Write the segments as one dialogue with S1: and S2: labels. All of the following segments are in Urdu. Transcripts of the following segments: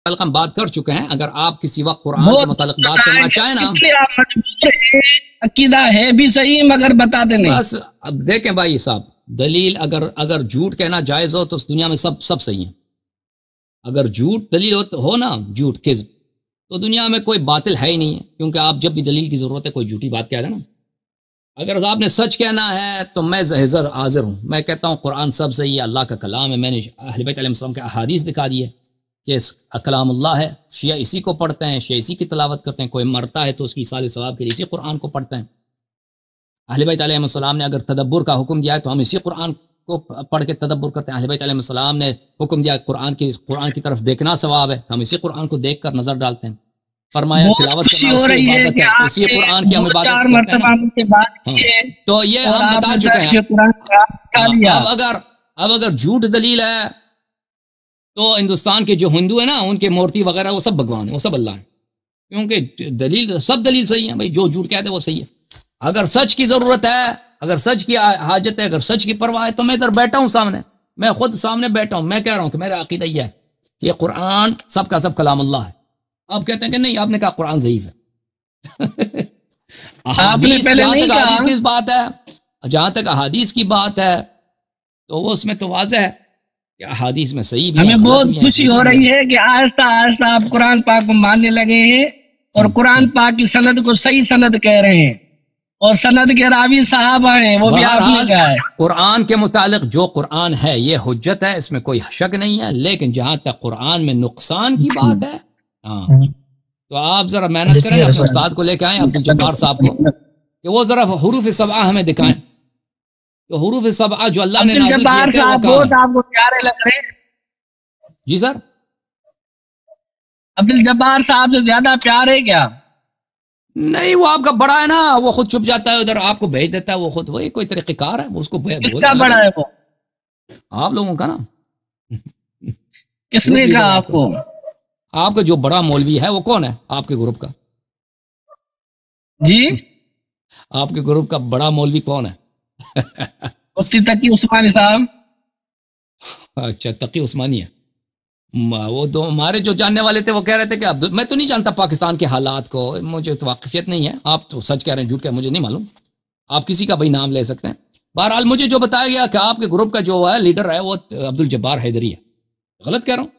S1: متعلق ہم بات کر چکے ہیں. اگر آپ کسی وقت قرآن کے متعلق بات کرنا چاہیں نا,
S2: عقیدہ ہے بھی صحیح مگر بتاتے نہیں.
S1: بس اب دیکھیں بھائی صاحب, دلیل اگر جھوٹ کہنا جائز ہو تو اس دنیا میں سب صحیح ہیں. اگر جھوٹ دلیل ہو نا, جھوٹ کذب, تو دنیا میں کوئی باطل ہے ہی نہیں ہے, کیونکہ آپ جب بھی دلیل کی ضرورت ہے کوئی جھوٹی بات کہہ رہے نا. اگر آپ نے سچ کہنا ہے تو میں حاضر ہوں. میں کہتا ہوں قرآن سب صحیح ہے, اللہ کا کلام ہے. میں نے اہل بیت علیہ السلام کے احادیث دکھا دی ہے کہ کلام اللہ ہے. شیعہ اسی کو پڑھتے ہیں, شیعہ اسی کی تلاوت کرتے ہیں. کوئی مرتا ہے تو اس کی ایصال ثواب کے لیے اسی قرآن کو پڑھتے ہیں. اہل بیت علیہ السلام نے اگر تدبر کا حکم دیا ہے تو ہم اسی قرآن کو پڑھ کے تدبر کرتے ہیں. اہل بیت علیہ السلام نے حکم دیا قرآن کی طرف دیکھنا ثواب ہے, ہم اسی قرآن کو دیکھ کر نظر ڈالتے ہیں. فرمایا تلاوت کرنا اس کی عبادت ہے, اسی قرآن کی ہم عبادت کرتے ہیں. تو یہ ہم بتا چکے ہیں. اب اگر جھوٹ دلیل ہے تو ہندوستان کے جو ہندو ہیں نا, ان کے مورتی وغیرہ وہ سب بھگوان ہیں, وہ سب اللہ ہیں, کیونکہ سب دلیل صحیح ہیں بھائی. جو جھوٹ کہتے ہیں وہ صحیح ہے. اگر سچ کی ضرورت ہے, اگر سچ کی حاجت ہے, اگر سچ کی پرواہ ہے, تو میں ادھر بیٹھا ہوں سامنے, میں خود سامنے بیٹھا ہوں. میں کہہ رہا ہوں کہ میرا عقیدہ یہ ہے کہ یہ قرآن سب کا سب کلام اللہ ہے. آپ کہتے ہیں کہ نہیں, آپ نے کہا قرآن ضعیف ہے. احادیث کی بات ہے, جہاں تک احادیث کی بات ہے تو وہ اس میں تو واضح ہے کہ احادیث میں صحیح بھی.
S2: ہمیں بہت خوشی ہو رہی ہے کہ آہستہ آہستہ آپ قرآن پاک کو ماننے لگے ہیں اور قرآن پاک کی سند کو صحیح سند کہہ رہے ہیں, اور سند کے راوی صحابہ ہیں, وہ بھی آپ نے کہا ہے.
S1: قرآن کے متعلق جو قرآن ہے یہ حجت ہے, اس میں کوئی شک نہیں ہے. لیکن جہاں تک قرآن میں نقصان کی بات ہے, ہاں, تو آپ ذرا محنت کریں, اپنے استاد کو لے کے آئیں, عبدالجبار صاحب کو, کہ وہ ذرا حروف سبعہ ہمیں دکھائیں. تو حروف سبعہ جو اللہ نے نازل کیے تھے وہ
S2: بہت آپ کو پیارے لگ رہے ہیں.
S1: جی سر,
S2: عبدالجبار صاحب سے زیادہ پیار ہے کیا؟
S1: نہیں, وہ آپ کا بڑا ہے نا, وہ خود چھپ جاتا ہے ادھر, آپ کو بھیج دیتا ہے. وہ خود وہی کوئی طریقہ کار ہے, اس کو
S2: کس کا بڑا ہے وہ؟
S1: آپ لوگوں کا نا.
S2: کس نے کہا آپ کو؟
S1: آپ کا جو بڑا مولوی ہے وہ کون ہے آپ کے گروپ کا؟
S2: جی,
S1: آپ کے گروپ کا بڑا مولوی کون ہے؟
S2: مفتی تقی عثمانی صاحب.
S1: اچھا, تقی عثمانی ہے. وہ دو ہمارے جو جاننے والے تھے وہ کہہ رہے تھے کہ میں تو نہیں جانتا پاکستان کے حالات کو, مجھے تو واقفیت نہیں ہے. آپ تو سچ کہہ رہے ہیں, جھوٹ کہہ, مجھے نہیں معلوم. آپ کسی کا بھائی نام لے سکتے ہیں. بہرحال مجھے جو بتایا گیا کہ آپ کے گروپ کا جو ہے لیڈر ہے وہ عبدالجبار حیدری ہے. غلط کہہ رہا ہوں؟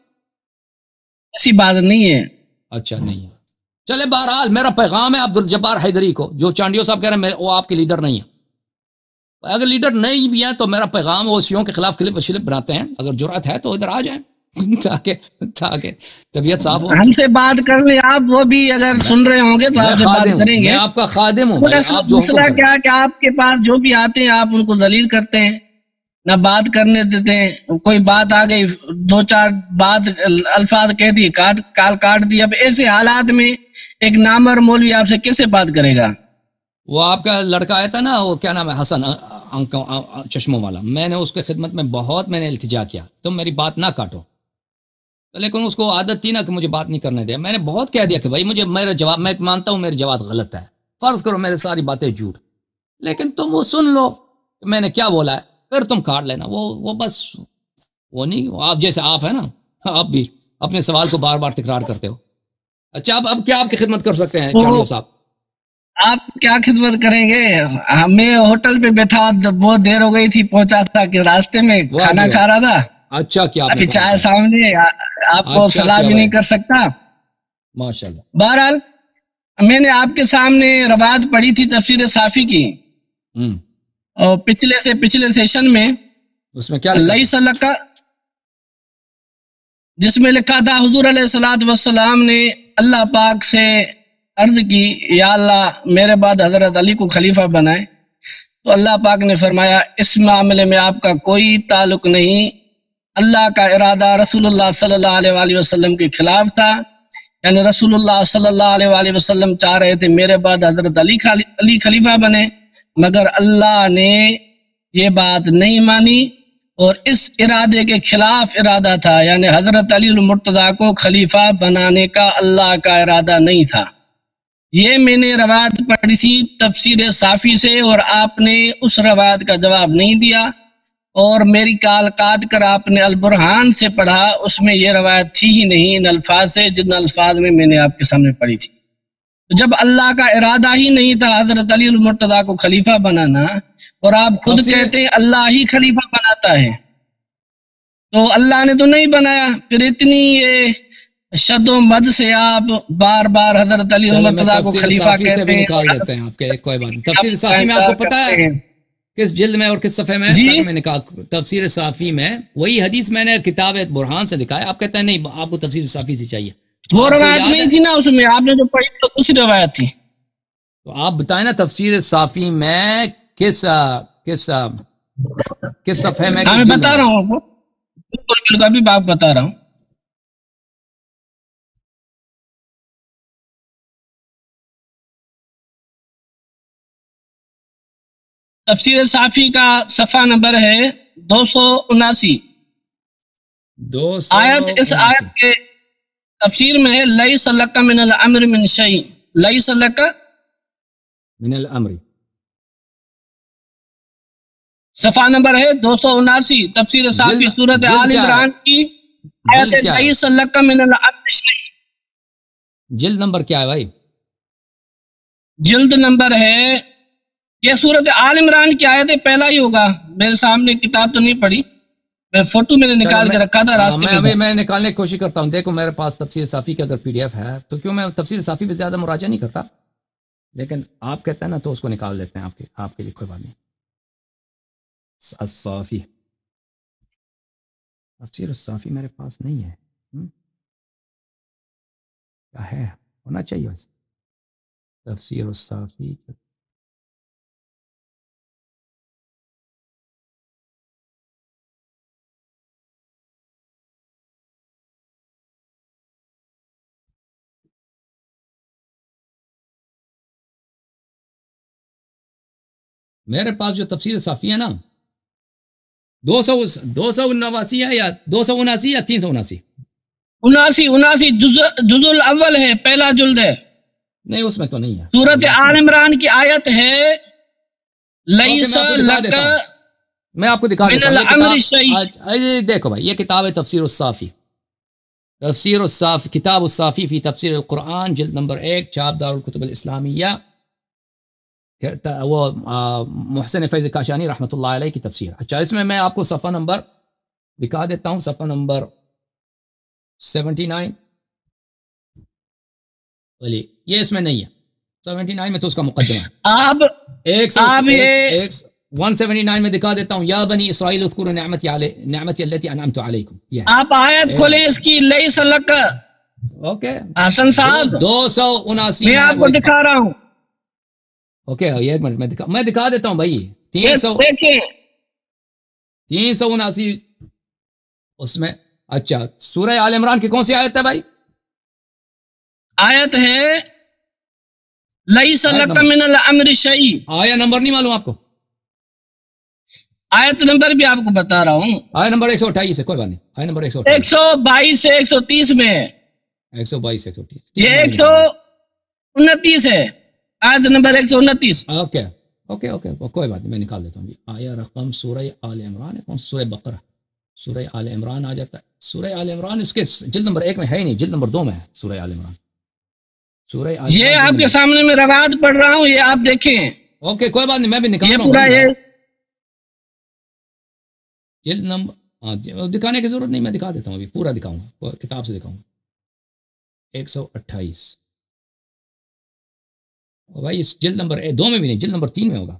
S2: ایسی بات نہیں ہے.
S1: اچھا, نہیں ہے. چلے, بہرحال میرا پیغام ہے عبدالجبار حیدری کو, جو چانڈیو صاحب کہہ رہے ہیں وہ آپ کے لیڈر نہیں ہے. اگر لیڈر نہیں بھی ہیں تو میرا پیغام, وہ شیعوں کے خلاف کلپ وشلپ بناتے ہیں, اگر جرأت ہے تو ادھر آ جائیں تاکہ طبیعت صاف ہو.
S2: ہم سے بات کر لیں آپ, وہ بھی اگر سن رہے ہوں گے تو آپ سے بات کریں گے.
S1: میں آپ کا خادم ہوں.
S2: مسئلہ کیا کہ آپ کے پاس جو بھی آتے ہیں آپ ان کو ذلیل کرتے ہیں, نہ بات کرنے دیتے ہیں. کوئی بات آ گئی, دو چار بات الفاظ کہہ دیے, کال کاٹ دی. اب ایسے حالات میں ایک نامور مولوی آپ سے کیسے بات کرے گا؟
S1: وہ آپ کا لڑکا آیا تھا نا, وہ کیا نام ہے, حسن چشموں والا, میں نے اس کے خدمت میں بہت میں نے التجا کیا تم میری بات نہ کاٹو, لیکن اس کو عادت تھی نا کہ مجھے بات نہیں کرنے دیا. میں نے بہت کہہ دیا کہ بھائی مجھے میرا جواب, میں مانتا ہوں میرے جواب غلط ہے, فرض کرو میرے ساری باتیں جھوٹ, لیکن تم وہ سن لو کہ میں نے کیا بولا ہے, پھر تم کاٹ لینا. وہ بس وہ نہیں, آپ جیسے آپ ہیں نا, آپ بھی اپنے سوال کو بار بار تکرار کرتے ہو. اچھا, اب کیا آپ کی خدمت کر سکتے ہیں چانڈیو صاحب؟
S2: آپ کیا خدمت کریں گے؟ ہمیں ہوٹل پہ بیٹھا, بہت دیر ہو گئی تھی, پہنچا تھا کہ راستے میں کھانا کھا رہا تھا.
S1: اچھا, کیا
S2: ابھی چائے سامنے, آپ کو سلام بھی نہیں کر سکتا.
S1: ماشاءاللہ.
S2: بہرحال میں نے آپ کے سامنے روایت پڑھی تھی تفسیر صافی کی, اور پچھلے سیشن میں
S1: اس میں کیا
S2: لکا, جس میں لکھا تھا حضور علیہ الصلوۃ والسلام نے اللہ پاک سے عرض کی, یا اللہ میرے بعد حضرت علی کو خلیفہ بنائے. تو اللہ پاک نے فرمایا اس معاملے میں آپ کا کوئی تعلق نہیں, اللہ کا ارادہ رسول اللہ صلی اللہ علیہ وآلہ وسلم کے خلاف تھا. یعنی رسول اللہ صلی اللہ علیہ وآلہ وسلم چاہ رہے تھے میرے بعد حضرت علی خلیفہ بنے, مگر اللہ نے یہ بات نہیں مانی, اور اس ارادے کے خلاف ارادہ تھا. یعنی حضرت علی المرتضیٰ کو خلیفہ بنانے کا اللہ کا ارادہ نہیں تھا. یہ میں نے روایت پڑھی تھی تفسیر صافی سے, اور آپ نے اس روایت کا جواب نہیں دیا. اور میری کال کاٹ کر آپ نے البرہان سے پڑھا، اس میں یہ روایت تھی ہی نہیں ان الفاظ سے جن الفاظ میں نے آپ کے سامنے پڑھی تھی۔ جب اللہ کا ارادہ ہی نہیں تھا حضرت علی المرتضیٰ کو خلیفہ بنانا، اور آپ خود کہتے ہیں اللہ ہی خلیفہ بناتا ہے، تو اللہ نے تو نہیں بنایا، پھر اتنی یہ شد و مد سے آپ بار بار حضرت علی المرتضیٰ کو خلیفہ کہتے ہیں۔
S1: نکال دیتے ہیں آپ کے، کوئی بات نہیں۔ تفسیر صافی میں آپ کو پتا ہے کس جلد میں اور کس صفحے میں؟
S2: جی
S1: میں نکال تفسیر صافی میں وہی حدیث میں نے کتاب برہان سے لکھا ہے، آپ کہتے ہیں نہیں آپ کو تفسیر صافی سے چاہیے۔
S2: وہ روایت نہیں تھی نا اس میں، آپ نے جو پڑھی تو دوسری روایت تھی۔
S1: تو آپ بتائیں نا تفسیر صافی میں کس صفحے میں؟
S2: میں بتا رہا ہوں آپ کو، بالکل ابھی آپ بتا رہا ہوں۔ تفسیر صافی کا صفحہ نمبر ہے 279۔ آیت، اس آیت کے تفسیر میں ہے لیس لک من الامر من شیء، لیس لک
S1: من الامر،
S2: صفحہ نمبر ہے 279، تفسیر صافی سورۃ آل عمران کی آیت لیس لک من الامر شیء۔
S1: جلد نمبر کیا ہے بھائی؟
S2: جلد نمبر ہے، یہ سورۃ آل عمران کی آیت پہلا ہی ہوگا، میرے سامنے کتاب تو نہیں پڑھی، میں فوٹو میں نے نکال کے رکھا تھا راستے میں۔
S1: میں نکالنے کی کوشش کرتا ہوں، دیکھو میرے پاس تفسیر صافی کا اگر پی ڈی ایف ہے تو کیوں میں تفسیر صافی پہ زیادہ مراجعہ نہیں کرتا، لیکن آپ کہتے ہیں نا تو اس کو نکال دیتے ہیں آپ کے لیے، کوئی بات نہیں۔ الصافی، تفسیر الصافی میرے پاس نہیں ہے، کیا ہے؟ ہونا چاہیے ویسے تفسیر الصافی۔ میرے پاس جو تفسیر صافی ہے نا 279 ہے یا 279 یا 379؟
S2: 79 جز الاول ہے، پہلا جلد ہے۔
S1: نہیں اس میں تو نہیں ہے۔
S2: سورۃ آل عمران کی آیت ہے لیس لک
S1: میں آپ کو دکھا
S2: من
S1: دیتا
S2: الامر شیء۔
S1: ہوں، دیکھو بھائی یہ کتاب ہے تفسیر الصافی، تفسیر الصافی، کتاب الصافی فی تفسیر القرآن، جلد نمبر 1، چھاپ دارالکتب الاسلامیہ، وہ محسن فیض کاشانی رحمۃ اللہ علیہ کی تفسیر۔ اچھا اس میں آپ کو صفحہ نمبر دکھا دیتا ہوں، صفحہ نمبر 79 ولی یہ اس میں نہیں ہے، 79 میں تو اس کا مقدمہ ہے۔
S2: آپ
S1: 179 میں دکھا دیتا ہوں، یا بنی اسرائیل اذکروا نعمتی التی انعمت علیکم، یہ
S2: آپ آیت کھولیں اس کی، لیس لک۔
S1: اوکے
S2: حسن صاحب
S1: 279
S2: میں آپ کو دکھا رہا ہوں،
S1: اوکے ایک منٹ میں دکھا دیتا ہوں بھائی، 379 اس میں۔ اچھا سورہ آل عمران کی کون سی آیت ہے بھائی؟
S2: آیت ہے لیس لک من الامر شیء۔
S1: آیا نمبر نہیں معلوم آپ کو؟
S2: آیت نمبر بھی آپ کو بتا رہا ہوں،
S1: آیا نمبر 128 ہے، کوئی بات نہیں، آیا نمبر
S2: 122 سے 130 میں،
S1: 122 130،
S2: یہ 129 ہے، آیت نمبر 129۔
S1: اوکے اوکے اوکے کوئی بات نہیں، میں نکال دیتا ہوں۔ آیا رقم سورہ آل عمران ہے، کون سورہ بقرہ؟ سورہ آل عمران آ جاتا ہے، سورہ آل عمران اس کے جلد نمبر 1 میں ہے ہی نہیں، جلد نمبر 2 میں ہے سورہ آل عمران۔ سورہ آل
S2: یہ آپ کے سامنے میں روایت پڑھ رہا ہوں، یہ آپ دیکھیں۔
S1: اوکے کوئی بات نہیں، میں بھی نکال رہا ہوں
S2: پورا یہ
S1: جلد نمبر، دکھانے کی ضرورت نہیں، میں دکھا دیتا ہوں، ابھی پورا دکھاؤں گا، کتاب سے دکھاؤں گا۔ 128 بھائی اس جلد نمبر 2 میں بھی نہیں، جلد نمبر 3 میں ہوگا،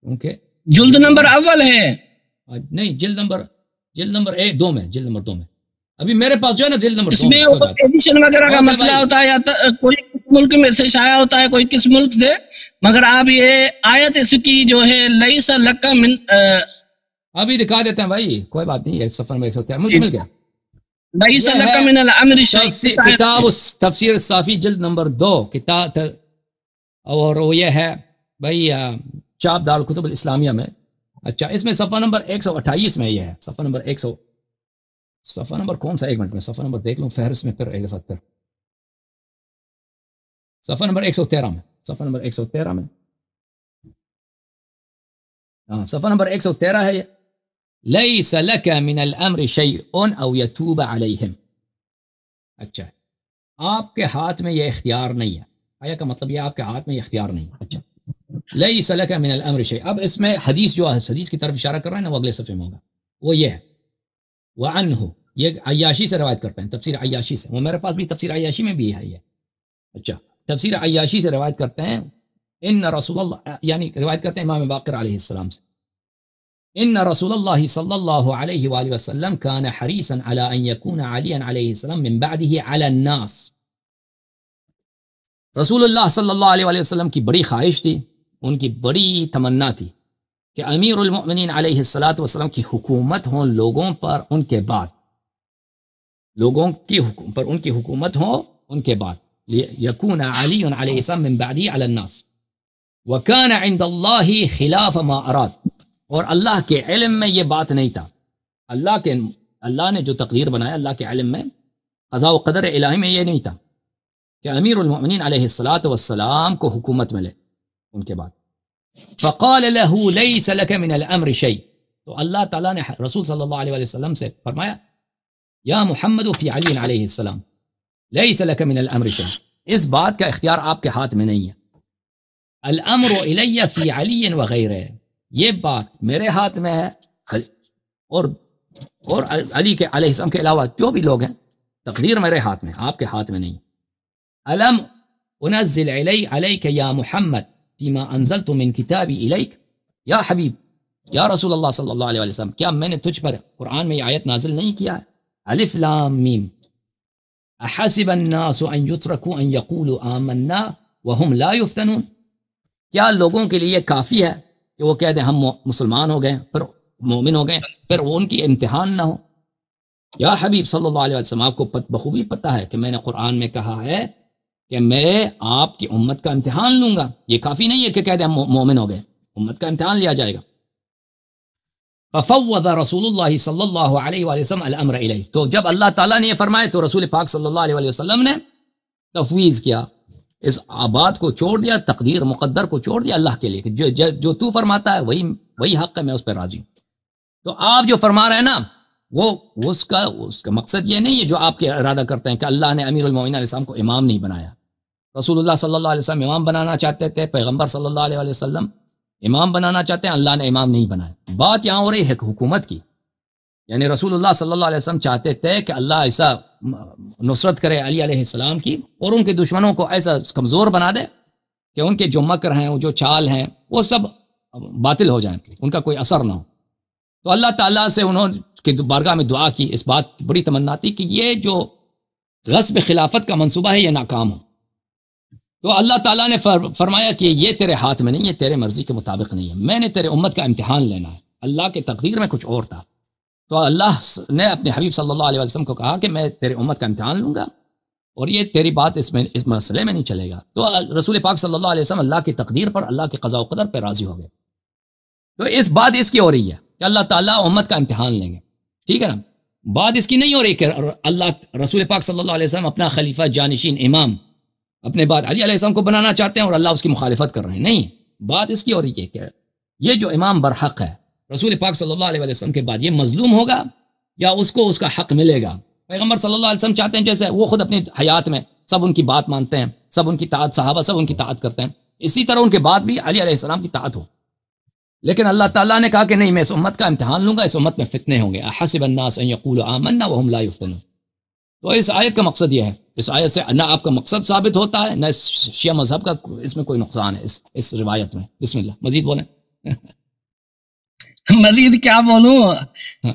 S1: کیونکہ
S2: جلد نمبر اول ہے،
S1: نہیں جلد نمبر 2 میں، جلد نمبر 2 میں ابھی میرے پاس جو ہے نا جلد نمبر 2
S2: اس میں ایڈیشن وغیرہ کا مسئلہ ہوتا ہے، یا کوئی ملک میں سے شائع ہوتا ہے، کوئی کس ملک سے، مگر آپ یہ آیت اس کی جو ہے لیس لک من،
S1: ابھی دکھا دیتے ہیں بھائی، کوئی بات نہیں، ایک صفحہ میں 113 مجھے مل گیا،
S2: لیس لک من الامر شیء،
S1: کتاب تفسیر الصافی جلد نمبر 2 کتاب، اور وہ یہ ہے بھائی چاپ دارالکتب الاسلامیہ میں۔ اچھا اس میں صفحہ نمبر 128 میں یہ ہے، صفحہ نمبر 100، صفحہ نمبر کون سا، ایک منٹ میں صفحہ نمبر دیکھ لوں فہرست میں، پھر ایک دفعہ پھر صفحہ نمبر 113 میں، صفحہ نمبر 113 میں ہاں صفحہ نمبر 113 ہے یہ. لیس لک من الامر شیء او یتوب علیہم. اچھا آپ کے ہاتھ میں یہ اختیار نہیں ہے. آیا کا مطلب یہ آپ کے ہاتھ میں یہ اختیار نہیں. اچھا لیس لک من الامر شیء. اب اس میں حدیث جو ہے حدیث کی طرف اشارہ کر رہا ہے نا وہ اگلے صفحے میں ہوگا. وہ یہ ہے وعنہ، یہ عیاشی سے روایت کرتے ہیں، تفسیر عیاشی سے. وہ میرے پاس بھی تفسیر عیاشی میں بھی ہے یہ. اچھا تفسیر عیاشی سے روایت کرتے ہیں ان رسول اللہ، یعنی روایت کرتے ہیں امام باقر علیہ السلام سے، ان رسول اللہ صلی اللہ علیہ وآلہ وسلم كان حریصا على ان يكون علی علیہ السلام من بعده على الناس. رسول اللہ صلی اللہ علیہ وآلہ وسلم کی بڑی خواہش تھی، ان کی بڑی تمنا تھی کہ امیر المؤمنین علیہ الصلوۃ والسلام کی حکومت ہو لوگوں پر ان کے بعد، لوگوں کی پر ان کی حکومت ہو ان کے بعد. یکون علی علیہ السلام من بعدی علی الناس وکان عند اللہ خلاف ما اراد. اور اللہ کے علم میں یہ بات نہیں تھا، اللہ نے جو تقدیر بنایا اللہ کے علم میں، قضاء و قدر الہی میں یہ نہیں تھا کہ امیر المؤمنین علیہ الصلوۃ والسلام کو حکومت ملے ان کے بعد. فقال له ليس لك من الامر شيء. تو اللہ تعالیٰ نے رسول صلی اللہ علیہ وسلم سے فرمایا یا محمد فی علی علیہ السلام ليس لك من الامر شيء. اس بات کا اختیار آپ کے ہاتھ میں نہیں ہے. الامر الی فی علی وغیرہ، یہ بات میرے ہاتھ میں ہے اور علی کے علیہ السلام کے علاوہ جو بھی لوگ ہیں، تقدیر میرے ہاتھ میں، آپ کے ہاتھ میں نہیں. الم انزل علیک یا محمد فیما انزلت من کتابی الیک. یا حبیب، یا رسول اللہ صلی اللہ علیہ وسلم، کیا میں نے تجھ پر قرآن میں یہ آیت نازل نہیں کیا ہے؟ الف لام میم احسب الناس ان یترکوا ان یقولوا آمنا وهم لا یفتنون. کیا لوگوں کے لیے کافی ہے کہ وہ کہہ دیں ہم مسلمان ہو گئے پھر مومن ہو گئے پھر وہ ان کی امتحان نہ ہو؟ یا حبیب صلی اللہ علیہ وسلم، آپ کو بخوبی پتہ ہے کہ میں نے قرآن میں کہا ہے کہ میں آپ کی امت کا امتحان لوں گا. یہ کافی نہیں ہے کہ کہہ دیں ہم مومن ہو گئے، امت کا امتحان لیا جائے گا. ففوض رسول اللہ صلی اللہ علیہ وآلہ وسلم الامر الیہ. تو جب اللہ تعالیٰ نے یہ فرمایا تو رسول پاک صلی اللہ علیہ وآلہ وسلم نے تفویض کیا، اس آباد کو چھوڑ دیا، تقدیر مقدر کو چھوڑ دیا اللہ کے لیے کہ جو تو فرماتا ہے وہی حق ہے، میں اس پہ راضی ہوں. تو آپ جو فرما رہے ہیں نا وہ اس کا مقصد یہ نہیں ہے جو آپ کے ارادہ کرتے ہیں کہ اللہ نے امیر المومنین علیہ السلام کو امام نہیں بنایا. رسول اللہ صلی اللہ علیہ وسلم امام بنانا چاہتے تھے، پیغمبر صلی اللہ علیہ وسلم امام بنانا چاہتے ہیں، اللہ نے امام نہیں بنایا. بات یہاں ہو رہی ہے حکومت کی، یعنی رسول اللہ صلی اللہ علیہ وسلم چاہتے تھے کہ اللہ ایسا نصرت کرے علی علیہ السلام کی اور ان کے دشمنوں کو ایسا کمزور بنا دے کہ ان کے جو مکر ہیں، جو چال ہیں، وہ سب باطل ہو جائیں، ان کا کوئی اثر نہ ہو. تو اللہ تعالیٰ سے انہوں کی بارگاہ میں دعا کی، اس بات کی بڑی تمنا تھی کہ یہ جو غصب خلافت کا منصوبہ ہے یہ ناکام ہو. تو اللہ تعالیٰ نے فرمایا کہ یہ تیرے ہاتھ میں نہیں، یہ تیرے مرضی کے مطابق نہیں ہے، میں نے تیرے امت کا امتحان لینا ہے. اللہ کے تقدیر میں کچھ اور تھا. تو اللہ نے اپنے حبیب صلی اللہ علیہ وسلم کو کہا کہ میں تیرے امت کا امتحان لوں گا اور یہ تیری بات اس مسئلے میں نہیں چلے گا. تو رسول پاک صلی اللہ علیہ وسلم اللہ کی تقدیر پر، اللہ کے قضاء و قدر پہ راضی ہو گئے. تو اس بات اس کی ہو رہی ہے کہ اللہ تعالیٰ امت کا امتحان لیں گے، ٹھیک ہے نا. بات اس کی نہیں ہو رہی کہ اللہ رسول پاک صلی اللہ علیہ وسلم اپنا خلیفہ جانشین امام اپنے بعد علی علیہ السلام کو بنانا چاہتے ہیں اور اللہ اس کی مخالفت کر رہے ہیں. نہیں، بات اس کی ہو رہی ہے کہ یہ جو امام برحق ہے رسول پاک صلی اللہ علیہ وسلم کے بعد، یہ مظلوم ہوگا یا اس کو اس کا حق ملے گا. پیغمبر صلی اللہ علیہ وسلم چاہتے ہیں جیسے وہ خود اپنی حیات میں سب ان کی بات مانتے ہیں، سب ان کی طاعت، صحابہ سب ان کی طاعت کرتے ہیں، اسی طرح ان کے بعد بھی علی علیہ السلام کی طاعت ہو. لیکن اللہ تعالیٰ نے کہا کہ نہیں، میں اس امت کا امتحان لوں گا، اس امت میں فتنے ہوں گے. احسب الناس ان یقولوا آمنا وهم لا یفتنون. تو اس آیت کا مقصد یہ ہے، اس آیت سے نہ آپ کا مقصد ثابت ہوتا ہے، نہ شیعہ مذہب کا اس میں کوئی نقصان ہے اس روایت میں. بسم اللہ، مزید بولیں.
S2: مزید کیا بولوں؟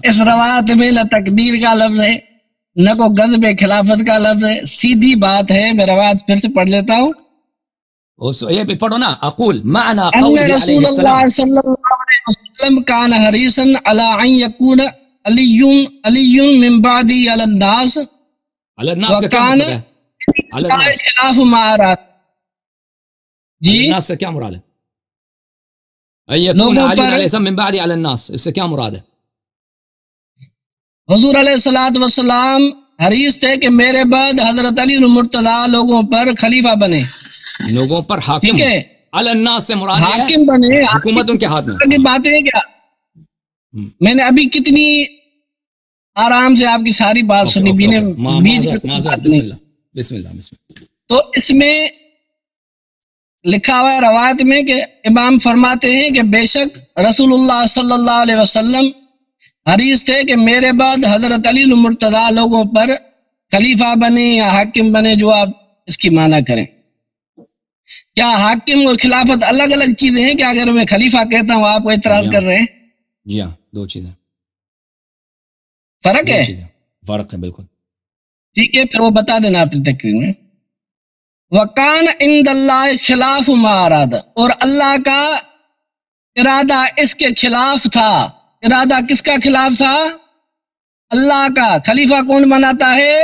S2: اس روایت میں نہ تقدیر کا لفظ ہے، نہ کو غضب خلافت کا لفظ ہے. سیدھی بات ہے، میں روایت پھر سے پڑھ لیتا ہوں.
S1: یہ بھی پڑھو نا. اقول معنی قول
S2: رسول اللہ صلی اللہ علیہ وسلم کان حریصا علی ان یکون علی من بعدی علی الناس
S1: کا کیا مطلب ہے؟
S2: خلاف ما اراد. جی
S1: الناس سے کیا مراد ہے؟ یکون علی علیہ السلام من بعدی علی الناس، اس سے کیا مراد ہے؟
S2: حضور علیہ الصلوۃ والسلام حریص تھے کہ میرے بعد حضرت علی المرتضیٰ لوگوں پر خلیفہ بنے،
S1: لوگوں پر حاکم.
S2: ٹھیک ہے.
S1: علی الناس سے مراد ہے
S2: حاکم بنے،
S1: حکومت ان کے ہاتھ میں.
S2: کی باتیں کیا میں نے ابھی کتنی آرام سے آپ کی ساری بات سنی، بیچ
S1: معذرت. بسم اللہ بسم اللہ بسم اللہ.
S2: تو اس میں لکھا ہوا ہے روایت میں کہ امام فرماتے ہیں کہ بے شک رسول اللہ صلی اللہ علیہ وسلم حریص تھے کہ میرے بعد حضرت علی المرتضیٰ لوگوں پر خلیفہ بنے یا حاکم بنے، جو آپ اس کی معنی کریں. کیا حاکم اور خلافت الگ الگ چیزیں ہیں؟ کہ اگر میں خلیفہ کہتا ہوں آپ کو اعتراض کر رہے ہیں؟
S1: جی ہاں، دو چیزیں
S2: فرق ہے.
S1: فرق ہے بالکل.
S2: ٹھیک ہے، پھر وہ بتا دینا اپنی تقریر میں. وَقَانَ عِنْدَ اللَّهِ خِلَافُ مَا أَرَادَ، اور اللہ کا ارادہ اس کے خلاف تھا. ارادہ کس کا خلاف تھا؟ اللہ کا. خلیفہ کون بناتا ہے؟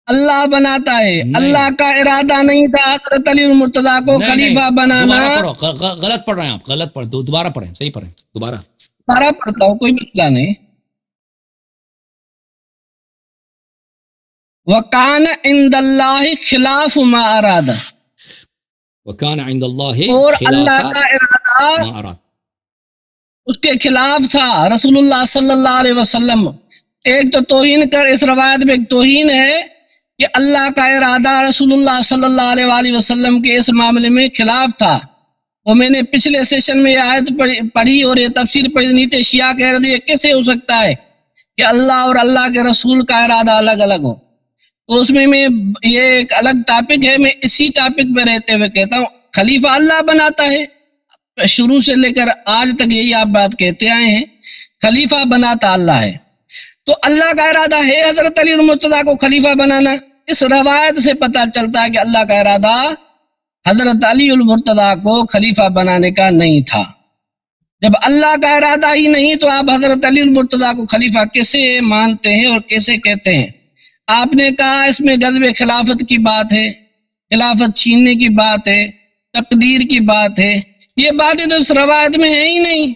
S2: اللہ بناتا ہے. اللہ کا ارادہ نہیں تھا حضرت علی المرتضیٰ کو خلیفہ بنانا.
S1: غلط پڑھ رہے ہیں آپ، غلط پڑھ، دوبارہ پڑھیں، صحیح پڑھیں دوبارہ.
S2: سارا پڑھتا ہوں، کوئی مسئلہ نہیں. وَقَانَ عِنْدَ اللَّهِ خِلَافُ مَا أَرَادَ،
S1: وَكَانَ عِنْدَ اللَّهِ
S2: اور اللہ کا ارادہ
S1: مَا أَرَادَ
S2: اس کے خلاف تھا. رسول اللہ صلی اللہ علیہ وسلم، ایک تو توہین کر، اس روایت میں ایک توہین ہے کہ اللہ کا ارادہ رسول اللہ صلی اللہ علیہ وآلہ وسلم کے اس معاملے میں خلاف تھا. وہ میں نے پچھلے سیشن میں یہ آیت پڑھی اور یہ تفسیر پڑھی، نیت شیعہ کہہ رہے تھے کیسے ہو سکتا ہے کہ اللہ اور اللہ کے رسول کا ارادہ الگ الگ ہو. تو اس میں یہ ایک الگ ٹاپک ہے، میں اسی ٹاپک پہ رہتے ہوئے کہتا ہوں خلیفہ اللہ بناتا ہے. شروع سے لے کر آج تک یہی آپ بات کہتے آئے ہیں، خلیفہ بناتا اللہ ہے. تو اللہ کا ارادہ ہے حضرت علی المرتضیٰ کو خلیفہ بنانا. اس روایت سے پتہ چلتا ہے کہ اللہ کا ارادہ حضرت علی المرتضیٰ کو خلیفہ بنانے کا نہیں تھا. جب اللہ کا ارادہ ہی نہیں تو آپ حضرت علی المرتضیٰ کو خلیفہ کیسے مانتے ہیں اور کیسے کہتے ہیں؟ آپ نے کہا اس میں غضب خلافت کی بات ہے، خلافت چھیننے کی بات ہے، تقدیر کی بات ہے. یہ باتیں تو اس روایت میں ہے ہی نہیں.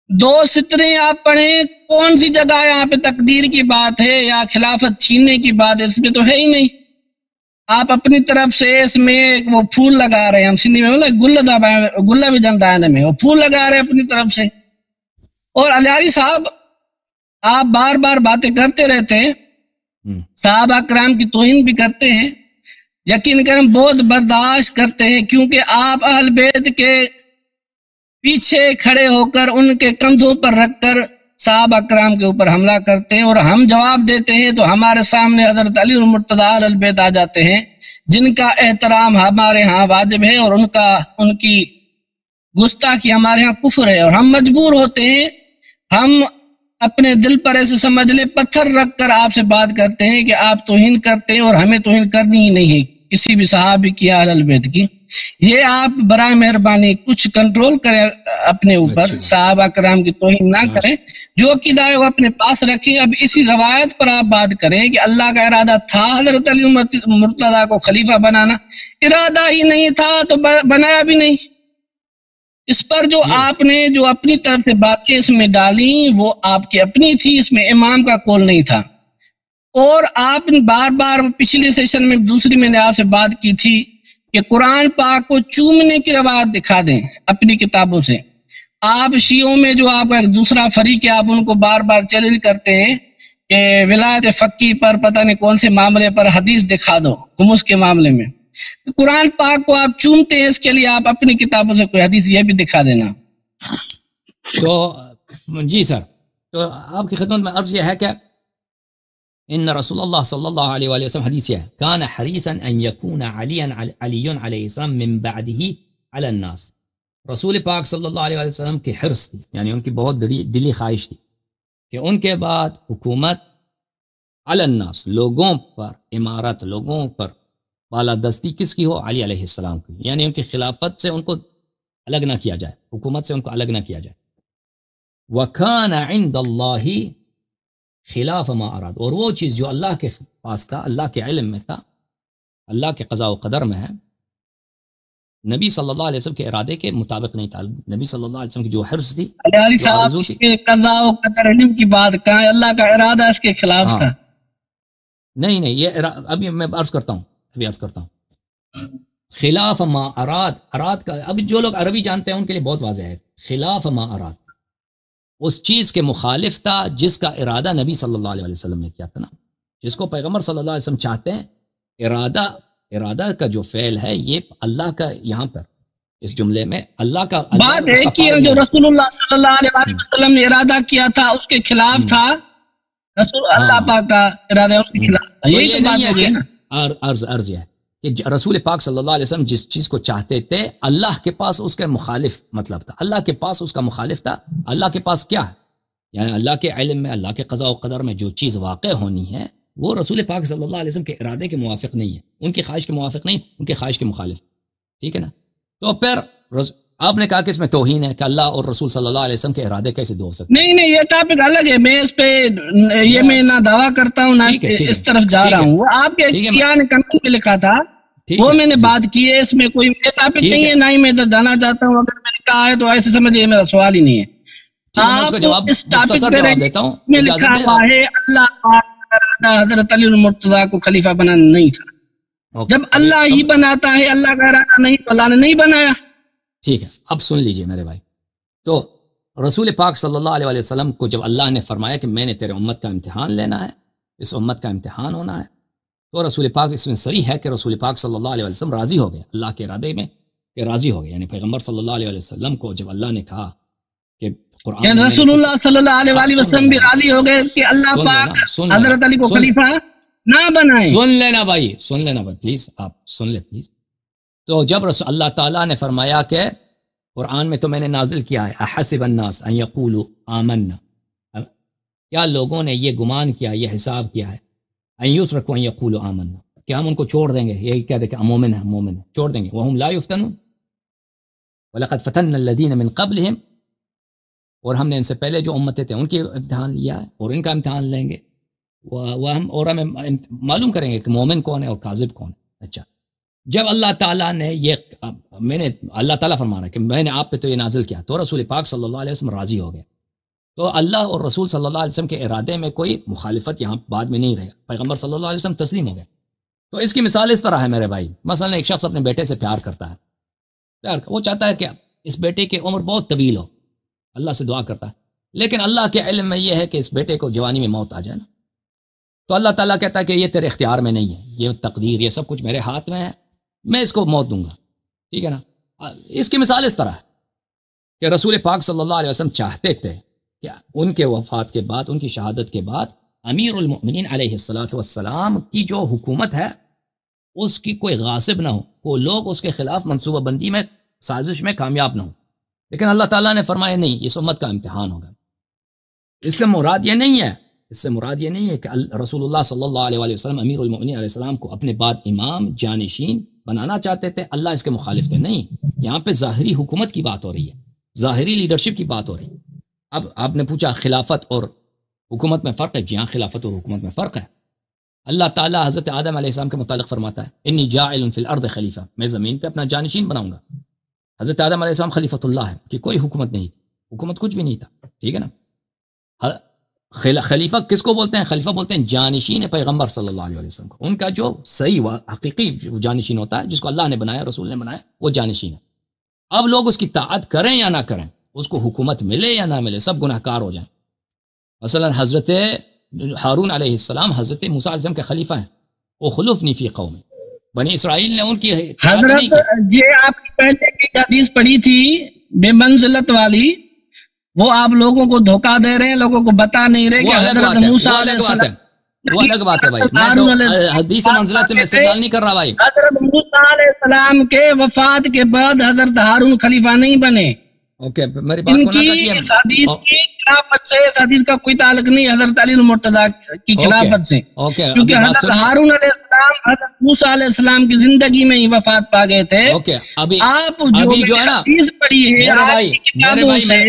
S2: دو سطریں آپ پڑھیں، کون سی جگہ یہاں پہ تقدیر کی بات ہے یا خلافت چھیننے کی بات ہے؟ اس میں تو ہے ہی نہیں. آپ اپنی طرف سے اس میں وہ پھول لگا رہے ہیں، ہم سندھی میں گلہ بھی جانتا ہے میں، وہ پھول لگا رہے ہیں اپنی طرف سے. اور علیاری صاحب آپ بار بار باتیں کرتے رہتے ہیں، صحابہ کرام کی توہین بھی کرتے ہیں، یقین کریں بہت برداشت کرتے ہیں، کیونکہ آپ اہل بیت کے پیچھے کھڑے ہو کر ان کے کندھوں پر رکھ کر صحابہ کرام کے اوپر حملہ کرتے ہیں، اور ہم جواب دیتے ہیں تو ہمارے سامنے حضرت علی المرتضیٰ اہل البیت آ جاتے ہیں جن کا احترام ہمارے ہاں واجب ہے، اور ان کی گستاخی ہمارے ہاں کفر ہے. اور ہم مجبور ہوتے ہیں، ہم اپنے دل پر ایسے سمجھ لیں پتھر رکھ کر آپ سے بات کرتے ہیں کہ آپ توہین کرتے ہیں اور ہمیں توہین کرنی ہی نہیں ہے کسی بھی صحابی کی اہل البیت کی. یہ آپ برائے مہربانی کچھ کنٹرول کریں اپنے اوپر، صحابہ کرام کی توہین نہ کریں، جو عقیدہ ہے وہ اپنے پاس رکھیں. اب اسی روایت پر آپ بات کریں کہ اللہ کا ارادہ تھا حضرت علی مرتضیٰ کو خلیفہ بنانا، ارادہ ہی نہیں تھا تو بنایا بھی نہیں. اس پر جو آپ نے جو اپنی طرف سے باتیں اس میں ڈالیں وہ آپ کی اپنی تھی، اس میں امام کا قول نہیں تھا. اور آپ بار بار پچھلے سیشن میں دوسری میں نے آپ سے بات کی تھی کہ قرآن پاک کو چومنے کی روایت دکھا دیں اپنی کتابوں سے. آپ شیعوں میں جو آپ کا ایک دوسرا فریق ہے، آپ ان کو بار بار چیلنج کرتے ہیں کہ ولایت فقی پر پتہ نہیں کون سے معاملے پر حدیث دکھا دو، خمس کے معاملے میں. قرآن پاک کو آپ چومتے ہیں، اس کے لیے آپ اپنی کتابوں سے کوئی حدیث یہ بھی دکھا دینا.
S1: تو جی سر، تو آپ کی خدمت میں عرض یہ ہے کہ ان رسول اللہ صلی اللہ علیہ وآلہ وسلم حدیث ہے کان حریصا ان یکون علی علیہ السلام من بعدہ علی الناس. رسول پاک صلی اللہ علیہ وآلہ وسلم کی حرص تھی، یعنی ان کی بہت دلی خواہش تھی کہ ان کے بعد حکومت علی الناس، لوگوں پر امارت، لوگوں پر بالادستی کس کی ہو؟ علی علیہ السلام کی. یعنی ان کی خلافت سے ان کو الگ نہ کیا جائے، حکومت سے ان کو الگ نہ کیا جائے. وَكَانَ عِنْدَ اللَّهِ خلاف ما اراد، اور وہ چیز جو اللہ کے پاس تھا، اللہ کے علم میں تھا، اللہ کے قضاء و قدر میں ہے، نبی صلی اللہ علیہ وسلم کے ارادے کے مطابق نہیں تھا. نبی صلی اللہ علیہ وسلم کی جو حرص تھی،
S2: علی صاحب اس کے قضاء و قدر علم کی بات کہاں ہے؟ اللہ کا ارادہ اس کے خلاف تھا.
S1: نہیں یہ ابھی میں عرض کرتا ہوں خلاف ما اراد، اراد کا اب جو لوگ عربی جانتے ہیں ان کے لیے بہت واضح ہے، خلاف ما اراد اس چیز کے مخالف تھا جس کا ارادہ نبی صلی اللہ علیہ وسلم نے کیا تھا نا، جس کو پیغمبر صلی اللہ علیہ وسلم چاہتے ہیں، ارادہ کا جو فعل ہے یہ اللہ کا، یہاں پر اس جملے میں اللہ کا
S2: بات ہے کہ جو رسول اللہ صلی اللہ علیہ وسلم نے ارادہ کیا تھا اس کے خلاف تھا، رسول اللہ پاک کا ارادہ اس کے خلاف، یہی تو بات ہوگی نا۔
S1: عرض یہ ہے کہ رسول پاک صلی اللہ علیہ وسلم جس چیز کو چاہتے تھے اللہ کے پاس اس کے مخالف مطلب تھا، اللہ کے پاس اس کا مخالف تھا۔ اللہ کے پاس کیا ہے؟ یعنی اللہ کے علم میں، اللہ کے قضاء و قدر میں جو چیز واقع ہونی ہے وہ رسول پاک صلی اللہ علیہ وسلم کے ارادے کے موافق نہیں ہے، ان کی خواہش کے موافق نہیں، ان کی خواہش کے مخالف، ٹھیک ہے نا۔ تو پھر آپ نے کہا کہ اس میں توہین ہے کہ اللہ اور رسول صلی اللہ علیہ وسلم کے ارادے کیسے دو ہو سکتے؟
S2: نہیں یہ ٹاپک الگ ہے، میں اس پہ یہ میں نہ دعویٰ کرتا ہوں نہ اس طرف جا رہا ہوں، وہ آپ کے نے کمنٹ میں لکھا تھا وہ میں نے بات کی ہے، اس میں کوئی ٹاپک نہیں ہے، نہ ہی میں ادھر جانا چاہتا ہوں، اگر میں نے کہا ہے تو ایسے سمجھے میرا سوال ہی نہیں ہے۔ آپ اس ٹاپک میں لکھا ہوا ہے اللہ حضرت علی المرتضیٰ کو خلیفہ بنانا نہیں تھا، جب اللہ ہی بناتا ہے، اللہ کا ارادہ نہیں تو اللہ نے نہیں بنایا۔
S1: ٹھیک ہے، اب سن لیجئے میرے بھائی، تو رسول پاک صلی اللہ علیہ وسلم کو جب اللہ نے فرمایا کہ میں نے تیرے امت کا امتحان لینا ہے، اس امت کا امتحان ہونا ہے، تو رسول پاک اس میں صریح ہے کہ رسول پاک صلی اللہ علیہ وسلم راضی ہو گئے اللہ کے ارادے میں، کہ راضی ہو گئے، یعنی پیغمبر صلی اللہ علیہ وسلم کو جب اللہ نے کہا کہ قرآن
S2: یعنی رسول اللہ صلی اللہ علیہ وسلم بھی راضی ہو گئے کہ اللہ پاک حضرت علی کو خلیفہ نہ بنائے۔
S1: سن لینا بھائی پلیز، آپ سن لیں پلیز۔ تو جب اللہ تعالیٰ نے فرمایا کہ قرآن میں تو میں نے نازل کیا ہے، احسب الناس ان یقولوا آمنا، کیا لوگوں نے یہ گمان کیا، یہ حساب کیا ہے، ان یترکوا ان یقولوا آمنا، کہ ہم ان کو چھوڑ دیں گے، یہی کہہ دیں کہ مومن ہے چھوڑ دیں گے، وہم لا یفتنون ولقد فتنا الذین من قبلہم، اور ہم نے ان سے پہلے جو امتیں تھے ان کی امتحان لیا ہے اور ان کا امتحان لیں گے، ہمیں معلوم کریں گے کہ مومن کون ہے اور کاذب کون ہے۔ اچھا، جب اللہ تعالیٰ نے اللہ تعالیٰ فرما رہا ہے کہ میں نے آپ پہ تو یہ نازل کیا، تو رسول پاک صلی اللہ علیہ وسلم راضی ہو گئے، تو اللہ اور رسول صلی اللہ علیہ وسلم کے ارادے میں کوئی مخالفت یہاں بعد میں نہیں رہے، پیغمبر صلی اللہ علیہ وسلم تسلیم ہو گئے۔ تو اس کی مثال اس طرح ہے میرے بھائی، مثلا ایک شخص اپنے بیٹے سے پیار کرتا ہے، وہ چاہتا ہے کہ اس بیٹے کی عمر بہت طویل ہو، اللہ سے دعا کرتا ہے، لیکن اللہ کے علم میں یہ ہے کہ اس بیٹے کو جوانی میں موت آ جائے نا، تو اللہ تعالیٰ کہتا ہے کہ یہ تیرے اختیار میں نہیں ہے، یہ تقدیر، یہ سب کچھ میرے ہاتھ میں ہے، میں اس کو موت دوں گا، ٹھیک ہے نا۔ اس کی مثال اس طرح ہے کہ رسول پاک صلی اللہ علیہ وسلم چاہتے تھے کہ ان کے وفات کے بعد، ان کی شہادت کے بعد امیر المؤمنین علیہ الصلوۃ والسلام کی جو حکومت ہے اس کی کوئی غاصب نہ ہو، کوئی لوگ اس کے خلاف منصوبہ بندی میں، سازش میں کامیاب نہ ہو، لیکن اللہ تعالیٰ نے فرمایا نہیں، اس امت کا امتحان ہوگا۔ اس سے مراد یہ نہیں ہے کہ رسول اللہ صلی اللہ علیہ وسلم امیر المؤمنین علیہ السلام کو اپنے بعد امام جانشین بنانا چاہتے تھے، اللہ اس کے مخالف تھے، نہیں، یہاں پہ ظاہری حکومت کی بات ہو رہی ہے، ظاہری لیڈرشپ کی بات ہو رہی ہے۔ اب آپ نے پوچھا خلافت اور حکومت میں فرق ہے، جی ہاں، خلافت اور حکومت میں فرق ہے۔ اللہ تعالیٰ حضرت آدم علیہ السلام کے متعلق فرماتا ہے انی جاعل فی الارض خلیفہ، میں زمین پہ اپنا جانشین بناؤں گا۔ حضرت آدم علیہ السلام خلیفۃ اللہ ہے کہ کوئی حکومت نہیں تھی، حکومت کچھ بھی نہیں تھا، ٹھیک ہے نا۔ خلیفہ کس کو بولتے ہیں؟ خلیفہ بولتے ہیں جانشین پیغمبر صلی اللہ علیہ وسلم کو، ان کا جو صحیح و حقیقی جانشین ہوتا ہے، جس کو اللہ نے بنایا، رسول نے بنایا، وہ جانشین ہے۔ اب لوگ اس کی طاعت کریں یا نہ کریں، اس کو حکومت ملے یا نہ ملے، سب گناہ کار ہو جائیں۔ مثلا حضرت ہارون علیہ السلام حضرت موسیٰ علیہ السلام کے خلیفہ ہیں، اخلفنی فی قومی، بنی اسرائیل نے ان کی
S2: حضرت یہ آپ کی پہلے کی حدیث پڑھی تھی بے منزلت والی، وہ آپ لوگوں کو دھوکہ دے رہے ہیں، لوگوں کو بتا نہیں رہے کہ حضرت موسیٰ علیہ السلام،
S1: وہ الگ بات ہے بھائی، میں حدیث منزلت سے میں استدلال نہیں کر رہا بھائی۔
S2: حضرت موسیٰ علیہ السلام کے وفات کے بعد حضرت ہارون خلیفہ نہیں بنے،
S1: اوکے، میری بات
S2: ان کی اس حدیث کی خلافت سے، اس حدیث کا کوئی تعلق نہیں حضرت علی المرتضیٰ کی خلافت سے، کیونکہ حضرت ہارون علیہ السلام حضرت موسیٰ علیہ السلام کی زندگی میں ہی وفات پا گئے تھے۔ آپ جو ہے نا حدیث پڑھی ہے آپ کی کتابوں سے،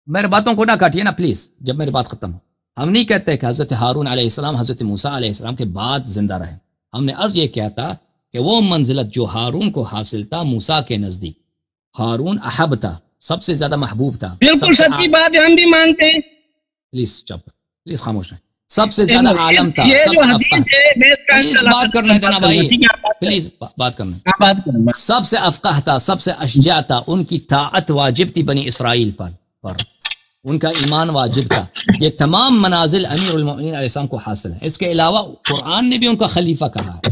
S1: میرے باتوں کو نہ کاٹیے نا پلیز، جب میری بات ختم ہو۔ ہم نہیں کہتے کہ حضرت ہارون علیہ السلام حضرت موسیٰ علیہ السلام کے بعد زندہ رہے، ہم نے عرض یہ کیا تھا کہ وہ منزلت جو ہارون کو حاصل تھا موسیٰ کے نزدیک، ہارون احب تھا، سب سے زیادہ محبوب تھا،
S2: بالکل سچی بات ہے، ہم بھی مانتے ہیں۔
S1: پلیز چپ، پلیز خاموش رہیں، سب سے زیادہ عالم تھا، سب سے افضل، پلیز بات کرنے دینا بھائی۔ پلیز بات کرنا.
S2: بات کروں.
S1: سب سے افقہ تھا, سب سے اشجع تھا, ان کی طاعت واجب تھی بنی اسرائیل پر ان کا ایمان واجب تھا. یہ تمام منازل امیر المؤمنین علیہ السلام کو حاصل ہیں. اس کے علاوہ قرآن نے بھی ان کا خلیفہ کہا ہے.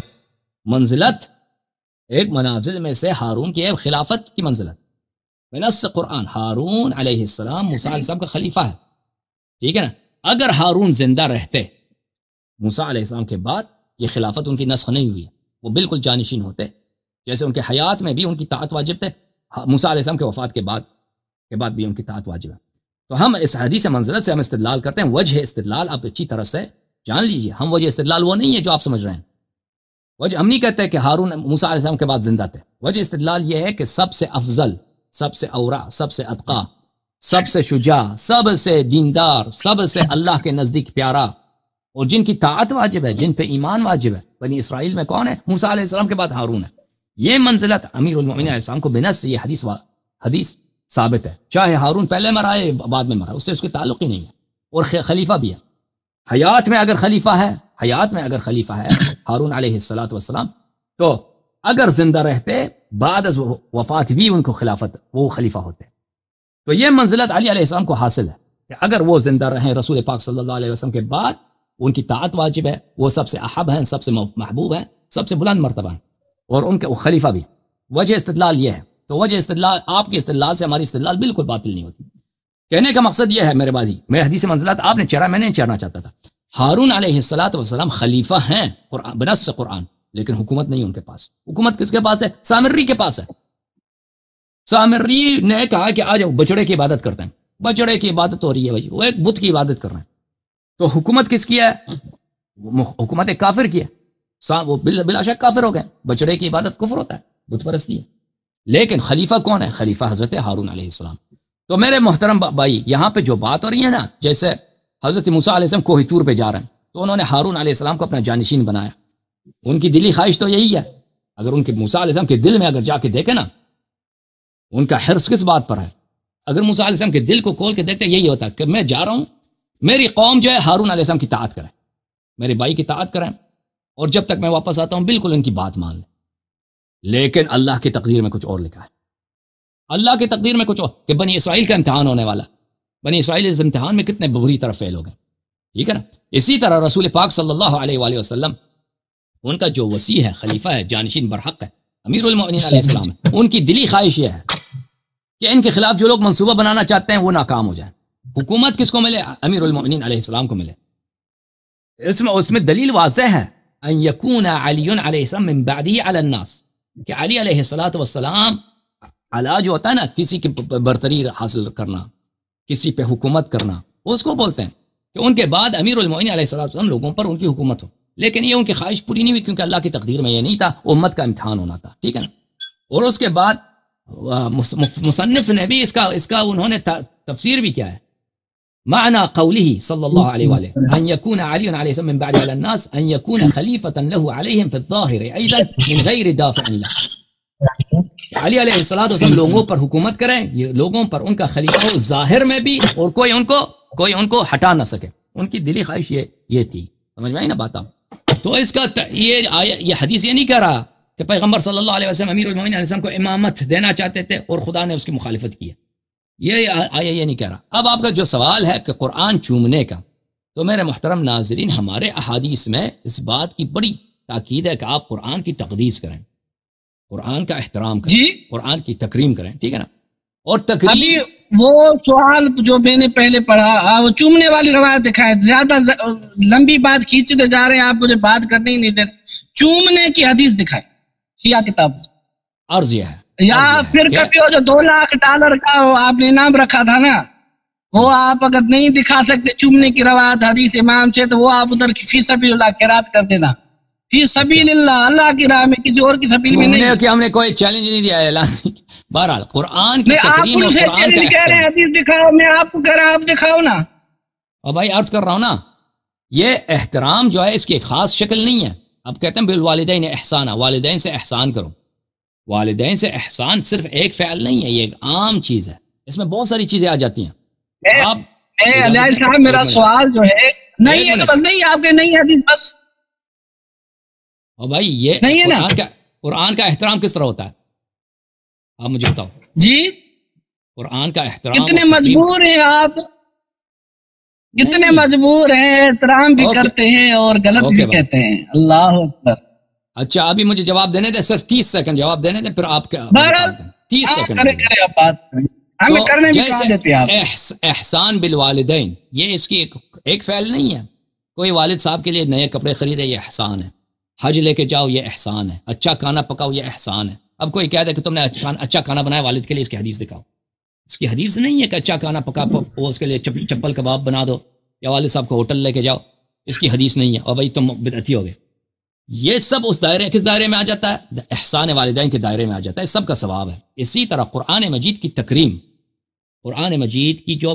S1: منزلت ایک منازل میں سے ہارون کی ہے, خلافت کی منزلت بنص قرآن. ہارون علیہ السلام موسیٰ علیہ السلام کا خلیفہ ہے, ٹھیک ہے نا. اگر ہارون زندہ رہتے موسیٰ علیہ السلام کے بعد, یہ خلافت ان کی نسخ نہیں ہوئی, وہ بالکل جانشین ہوتے. جیسے ان کے حیات میں بھی ان کی طاعت واجب تھے, موسیٰ علیہ السلام کے وفات کے بعد بھی ان کی طاعت واجب ہے. تو ہم اس حدیث منزلت سے ہم استدلال کرتے ہیں. وجہ استدلال آپ اچھی طرح سے جان لیجئے. ہم وجہ استدلال وہ نہیں ہے جو آپ سمجھ رہے ہیں. وجہ ہم نہیں کہتے کہ ہارون موسیٰ علیہ السلام کے بعد زندہ تھے. وجہ استدلال یہ ہے کہ سب سے افضل, سب سے اورع, سب سے اتقیٰ, سب سے شجاع, سب سے دیندار, سب سے اللہ کے نزدیک پیارا, اور جن کی طاعت واجب ہے, جن پہ ایمان واجب ہے بنی اسرائیل میں کون ہے؟ موسیٰ علیہ السلام کے بعد ہارون ہے. یہ منزلت امیر المؤمنین علیہ السلام کو بنص یہ حدیث ثابت ہے. چاہے ہارون پہلے مرا ہے بعد میں مرا, اس سے اس کے تعلق ہی نہیں ہے. اور خلیفہ بھی ہے. حیات میں اگر خلیفہ ہے ہارون علیہ السلام, تو اگر زندہ رہتے بعد از وفات بھی ان کو خلافت, وہ خلیفہ ہوتے. تو یہ منزلت علی علیہ السلام کو حاصل ہے کہ اگر وہ زندہ رہیں رسول پاک صلی اللہ علیہ وسلم کے بعد, ان کی طاعت واجب ہے, وہ سب سے احب ہیں, سب سے محبوب ہیں, سب سے بلند مرتبہ ہیں, اور ان کے وہ خلیفہ بھی. وجہ استدلال یہ ہے. تو وجہ استدلال, آپ کے استدلال سے ہماری استدلال بالکل باطل نہیں ہوتی. کہنے کا مقصد یہ ہے میرے بازی, میں حدیث منزلت آپ نے چڑھا, میں نہیں چڑھنا چاہتا تھا. ہارون علیہ السلام خلیفہ ہیں بنص قرآن, لیکن حکومت نہیں ان کے پاس. حکومت کس کے پاس ہے؟ سامری کے پاس ہے. سامری نے کہا کہ آج بچڑے کی عبادت کرتے ہیں. بچڑے کی عبادت ہو رہی ہے بھائی, وہ ایک بت کی عبادت کر رہے ہیں. تو حکومت کس کی ہے؟ حکومت ایک کافر کی ہے. وہ بلا شک کافر ہو گئے. بچڑے کی عبادت کفر ہوتا ہے, بت پرستی ہے. لیکن خلیفہ کون ہے؟ خلیفہ حضرت ہارون علیہ السلام. تو میرے محترم بھائی, یہاں پہ جو بات ہو رہی ہے نا, جیسے حضرت موسیٰ علیہ السلام کوہ طور پہ جا رہے ہیں, تو انہوں نے ہارون علیہ السلام کو اپنا جانشین بنایا. ان کی دلی خواہش تو یہی ہے. اگر ان کے موسیٰ علیہ السلام کے دل میں اگر جا کے دیکھیں نا, ان کا حرص کس بات پر ہے. اگر موسیٰ علیہ السلام کے دل کو کھول کے دیکھتے, یہی ہوتا ہے کہ میں جا رہا ہوں, میری قوم جو ہے ہارون علیہ السلام کی طاعت کرے, میرے بھائی کی طاعت کریں, اور جب تک میں واپس آتا ہوں بالکل ان کی بات مان لیں. لیکن اللہ کی تقدیر میں کچھ اور لکھا ہے. اللہ کی تقدیر میں کچھ اور, کہ بنی اسرائیل کا امتحان ہونے والا. بنی اسرائیل اس امتحان میں کتنے بری طرح فیل ہو گئے, ٹھیک ہے نا. اسی طرح رسول پاک صلی اللہ علیہ وآلہ وسلم, ان کا جو وسیع ہے, خلیفہ ہے, جانشین برحق ہے, امیر المؤمنین علیہ السلام ہے. ان کی دلی خواہش یہ ہے کہ ان کے خلاف جو لوگ منصوبہ بنانا چاہتے ہیں وہ ناکام ہو جائیں. حکومت کس کو ملے؟ امیر المؤمنین علیہ السلام کو ملے. اس میں دلیل واضح ہے, ان یکون علی علیہ السلام من بعدہ علی الناس, کہ علی علیہ السلام علا جو ہوتا ہے نا, کسی کی برتری حاصل کرنا, کسی پہ حکومت کرنا, اس کو بولتے ہیں کہ ان کے بعد امیر المؤمنین علیہ السلام لوگوں پر ان کی حکومت ہو. لیکن یہ ان کی خواہش پوری نہیں ہوئی, کیونکہ اللہ کی تقدیر میں یہ نہیں تھا, امت کا امتحان ہونا تھا, ٹھیک ہے نا. اور اس کے بعد مصنف نے بھی اس کا انہوں نے تفسیر بھی کیا ہے. معنى قوله صلى الله عليه وآله أن يكون علي عليه السلام من بعد على الناس أن يكون خليفة له عليهم في الظاهر أيضا من غير دافع له. علی علیہ السلام لوگوں پر حکومت کریں, یہ لوگوں پر ان کا خلیفہ ہو ظاہر میں بھی, اور کوئی ان کو ہٹا نہ سکے. ان کی دلی خواہش یہ تھی. سمجھ میں آئی نا بات. تو اس کا یہ حدیث یہ نہیں کہہ رہا کہ پیغمبر صلی اللہ علیہ وسلم امیر المؤمنین علیہ السلام کو امامت دینا چاہتے تھے اور خدا نے اس کی مخالفت کی ہے. یہ آیا یہ نہیں کہہ رہا. اب آپ کا جو سوال ہے کہ قرآن چومنے کا, تو میرے محترم ناظرین, ہمارے احادیث میں اس بات کی بڑی تاکید ہے کہ آپ قرآن کی تقدیس کریں, قرآن کا احترام کریں, جی, قرآن کی تکریم کریں, ٹھیک ہے نا. اور تکریم,
S2: وہ سوال جو میں نے پہلے پڑھا, وہ چومنے والی روایت دکھائے. زیادہ لمبی بات کھینچنے جا رہے ہیں آپ, مجھے بات کرنے ہی نہیں دے رہے. چومنے کی حدیث دکھائے شیعہ کتاب.
S1: عرض یہ ہے,
S2: یا پھر کبھی وہ جو $2 لاکھ کا آپ نے انعام رکھا تھا نا, وہ آپ اگر نہیں دکھا سکتے چومنے کی روایت حدیث امام سے, تو وہ آپ ادھر فی سبیل اللہ خیرات کر دینا. فی سبیل اللہ, اللہ کی راہ میں, کسی اور کی سبیل میں نہیں.
S1: کہ ہم نے کوئی چیلنج نہیں دیا ہے. بہرحال قرآن کی تکریم اور قرآن کا
S2: احترام. حدیث دکھاؤ, میں آپ کو کہہ رہا ہوں آپ دکھاؤ نا.
S1: اور بھائی عرض کر رہا ہوں نا, یہ احترام جو ہے اس کی ایک خاص شکل نہیں ہے. اب کہتے ہیں بالوالدین احسانا, والدین سے احسان کرو. والدین سے احسان صرف ایک فعل نہیں ہے, یہ ایک عام چیز ہے. اس میں بہت ساری چیزیں آ جاتی ہیں. آپ
S2: علیہ صاحب, میرا سوال جو ہے نہیں ہے تو بس نہیں, آپ کے نہیں حدیث بس
S1: اور بھائی یہ
S2: نہیں ہے نا؟
S1: قرآن کا احترام کس طرح ہوتا ہے آپ مجھے بتاؤ
S2: جی
S1: قرآن کا احترام
S2: کتنے مجبور ہیں آپ، کتنے مجبور ہیں، احترام بھی کرتے ہیں اور غلط بھی کہتے ہیں. اللہ اکبر.
S1: اچھا ابھی مجھے جواب دینے دیں، صرف 30 سیکنڈ جواب دینے دیں، پھر آپ کیا 30 سیکنڈ
S2: کرے آپ بات ہمیں کرنے بھی کہا دیتے آپ.
S1: احسان بالوالدین یہ اس کی ایک فعل نہیں ہے. کوئی والد صاحب کے لیے نئے کپڑے خریدے یہ احسان ہے، حج لے کے جاؤ یہ احسان ہے، اچھا کھانا پکاؤ یہ احسان ہے. اب کوئی کہہ دے کہ تم نے اچھا کھانا بنایا والد کے لیے، اس کی حدیث دکھاؤ. اس کی حدیث نہیں ہے کہ اچھا کھانا پکا وہ اس کے لیے چپل کباب بنا دو یا والد صاحب کو ہوٹل لے کے جاؤ، اس کی حدیث نہیں ہے. اور بھائی تم بدعتی ہو گئے. یہ سب اس دائرے، کس دائرے میں آ جاتا ہے؟ احسان والدین کے دائرے میں آ جاتا ہے، سب کا ثواب ہے. اسی طرح قرآن مجید کی تکریم، قرآن مجید کی جو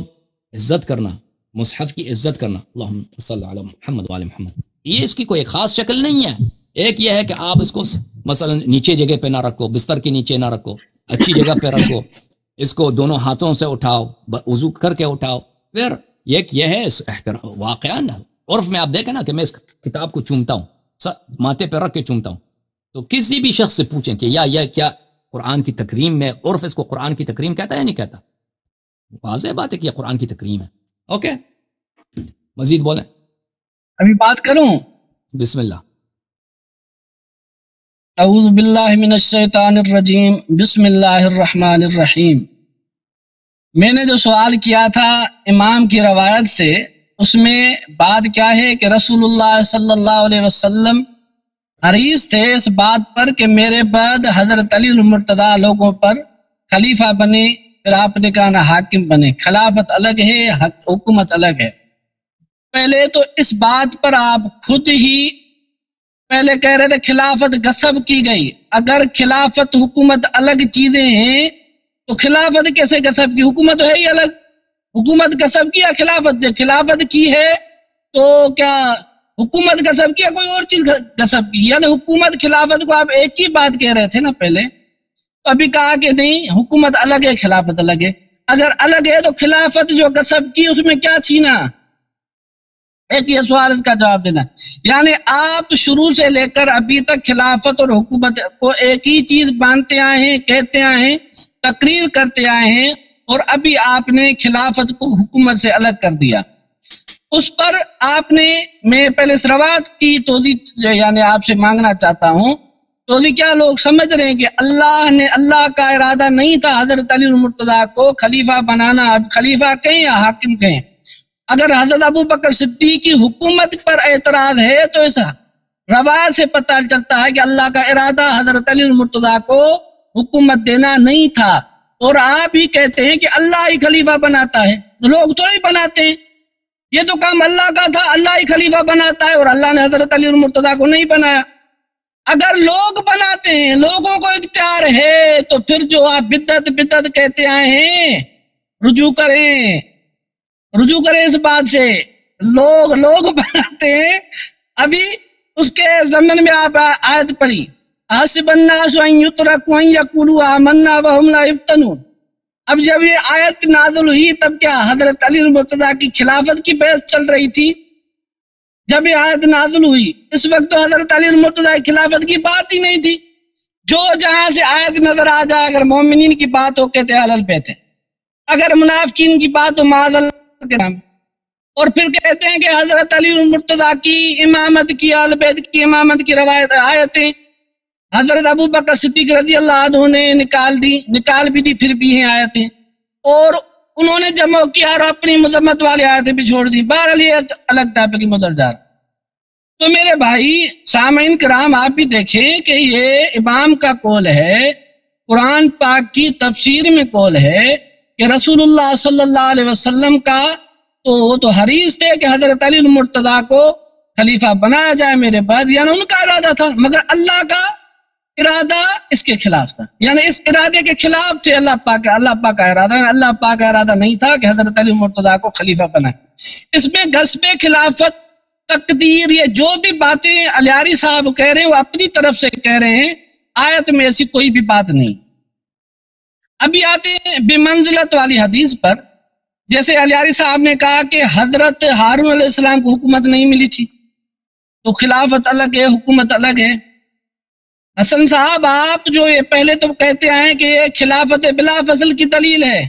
S1: عزت کرنا، مصحف کی عزت کرنا، اللہم صلی علی محمد وعلی محمد، یہ اس کی کوئی خاص شکل نہیں ہے. ایک یہ ہے کہ آپ اس کو مثلا نیچے جگہ پہ نہ رکھو، بستر کے نیچے نہ رکھو، اچھی جگہ پہ رکھو، اس کو دونوں ہاتھوں سے اٹھاؤ، وضو کر کے اٹھاؤ. پھر یہ ہے احترام. واقعہ نا عرف میں آپ دیکھیں نا کہ میں اس کتاب کو چومتا ہوں، ماتھے پہ رکھ کے چومتا ہوں، تو کسی بھی شخص سے پوچھیں کہ یا کیا قرآن کی تکریم میں عرف اس کو قرآن کی تکریم کہتا ہے یا نہیں کہتا؟ واضح بات ہے کہ یہ قرآن کی تکریم ہے. اوکے مزید بولیں.
S2: ابھی بات کروں؟
S1: بسم اللہ.
S2: اعوذ باللہ من الشیطان الرجیم، بسم اللہ الرحمن الرحیم. میں نے جو سوال کیا تھا امام کی روایت سے، اس میں بات کیا ہے کہ رسول اللہ صلی اللہ علیہ وسلم حریص تھے اس بات پر کہ میرے بعد حضرت علی المرتضیٰ لوگوں پر خلیفہ بنے. پھر آپ نے کہا نا حاکم بنے. خلافت الگ ہے، حکومت الگ ہے. پہلے تو اس بات پر آپ خود ہی پہلے کہہ رہے تھے خلافت غصب کی گئی. اگر خلافت حکومت الگ چیزیں ہیں تو خلافت کیسے غصب کی؟ حکومت ہے ہی الگ. حکومت غصب کی یا خلافت کی ہے تو کیا حکومت غصب کی یا کوئی اور چیز غصب کی؟ یعنی حکومت خلافت کو آپ ایک ہی بات کہہ رہے تھے نا پہلے، تو ابھی کہا کہ نہیں حکومت الگ ہے خلافت الگ ہے. اگر الگ ہے تو خلافت جو غصب کی اس میں کیا چھینا؟ ایک یہ سوال اس کا جواب دینا. یعنی آپ شروع سے لے کر ابھی تک خلافت اور حکومت کو ایک ہی چیز مانتے آئے ہیں، کہتے آئے ہیں، تقریر کرتے آئے ہیں، اور ابھی آپ نے خلافت کو حکومت سے الگ کر دیا. اس پر آپ نے، میں پہلے اس روایت کی توضیح یعنی آپ سے مانگنا چاہتا ہوں. توضیح کیا لوگ سمجھ رہے ہیں کہ اللہ کا ارادہ نہیں تھا حضرت علی المرتضیٰ کو خلیفہ بنانا. اب خلیفہ کہیں یا حاکم کہیں. اگر حضرت ابو بکر صدیق کی حکومت پر اعتراض ہے تو اس روایت سے پتہ چلتا ہے کہ اللہ کا ارادہ حضرت علی المرتضیٰ کو حکومت دینا نہیں تھا. اور آپ ہی کہتے ہیں کہ اللہ ہی خلیفہ بناتا ہے. لوگ تو نہیں بناتے ہیں، یہ تو کام اللہ کا تھا، اللہ ہی خلیفہ بناتا ہے، اور اللہ نے حضرت علی المرتضیٰ کو نہیں بنایا. اگر لوگ بناتے ہیں، لوگوں کو اختیار ہے، تو پھر جو آپ بدعت کہتے آئے ہیں رجوع کریں اس بات سے. لوگ بناتے ہیں. ابھی اس کے ضمن میں آپ آیت پڑھی، حسب الناس ان یترکوا ان یقولوا آمنا وهم لا یفتنون. اب جب یہ آیت نازل ہوئی تب کیا حضرت علی المرتضیٰ کی خلافت کی بحث چل رہی تھی؟ جب یہ آیت نازل ہوئی اس وقت تو حضرت علی المرتضیٰ کی خلافت کی بات ہی نہیں تھی. جو جہاں سے آیت نظر آ جائے، اگر مومنین کی بات ہو کہتے ہیں اہل بیت ہے، اگر منافقین کی بات ہو معاذ اللہ کے نام، اور پھر کہتے ہیں کہ حضرت علی المرتضیٰ کی امامت کی، اہل بیت کی امامت کی روایت آیتیں حضرت ابو بکر صدیق رضی اللہ عنہ نے نکال بھی دی، پھر بھی ہیں آیتیں، اور انہوں نے جمع کیا اور اپنی مذمت والی آیتیں بھی چھوڑ دی. بہرحال یہ الگ ٹاپک مدر جا رہا. تو میرے بھائی سامعین کرام، آپ بھی دیکھیں کہ یہ امام کا قول ہے، قرآن پاک کی تفسیر میں قول ہے کہ رسول اللہ صلی اللہ علیہ وسلم کا تو وہ تو حریص تھے کہ حضرت علی المرتضیٰ کو خلیفہ بنایا جائے میرے بعد، یعنی ان کا ارادہ تھا، مگر اللہ کا ارادہ اس کے خلاف تھا. یعنی اس ارادے کے خلاف تھے اللہ پاک کا ارادہ. اللہ پاک کا ارادہ نہیں تھا کہ حضرت علی المرتضیٰ کو خلیفہ بنائے. اس میں غصب خلافت، تقدیر، یہ جو بھی باتیں علیاری صاحب کہہ رہے ہیں وہ اپنی طرف سے کہہ رہے ہیں. آیت میں ایسی کوئی بھی بات نہیں. ابھی آتے ہیں بمنزلت والی حدیث پر. جیسے علیاری صاحب نے کہا کہ حضرت ہارون علیہ السلام کو حکومت نہیں ملی تھی، تو خلافت الگ ہے، حکومت الگ ہے. حسن صاحب آپ جو یہ پہلے تو کہتے ہیں کہ یہ خلافت بلا فصل کی دلیل ہے،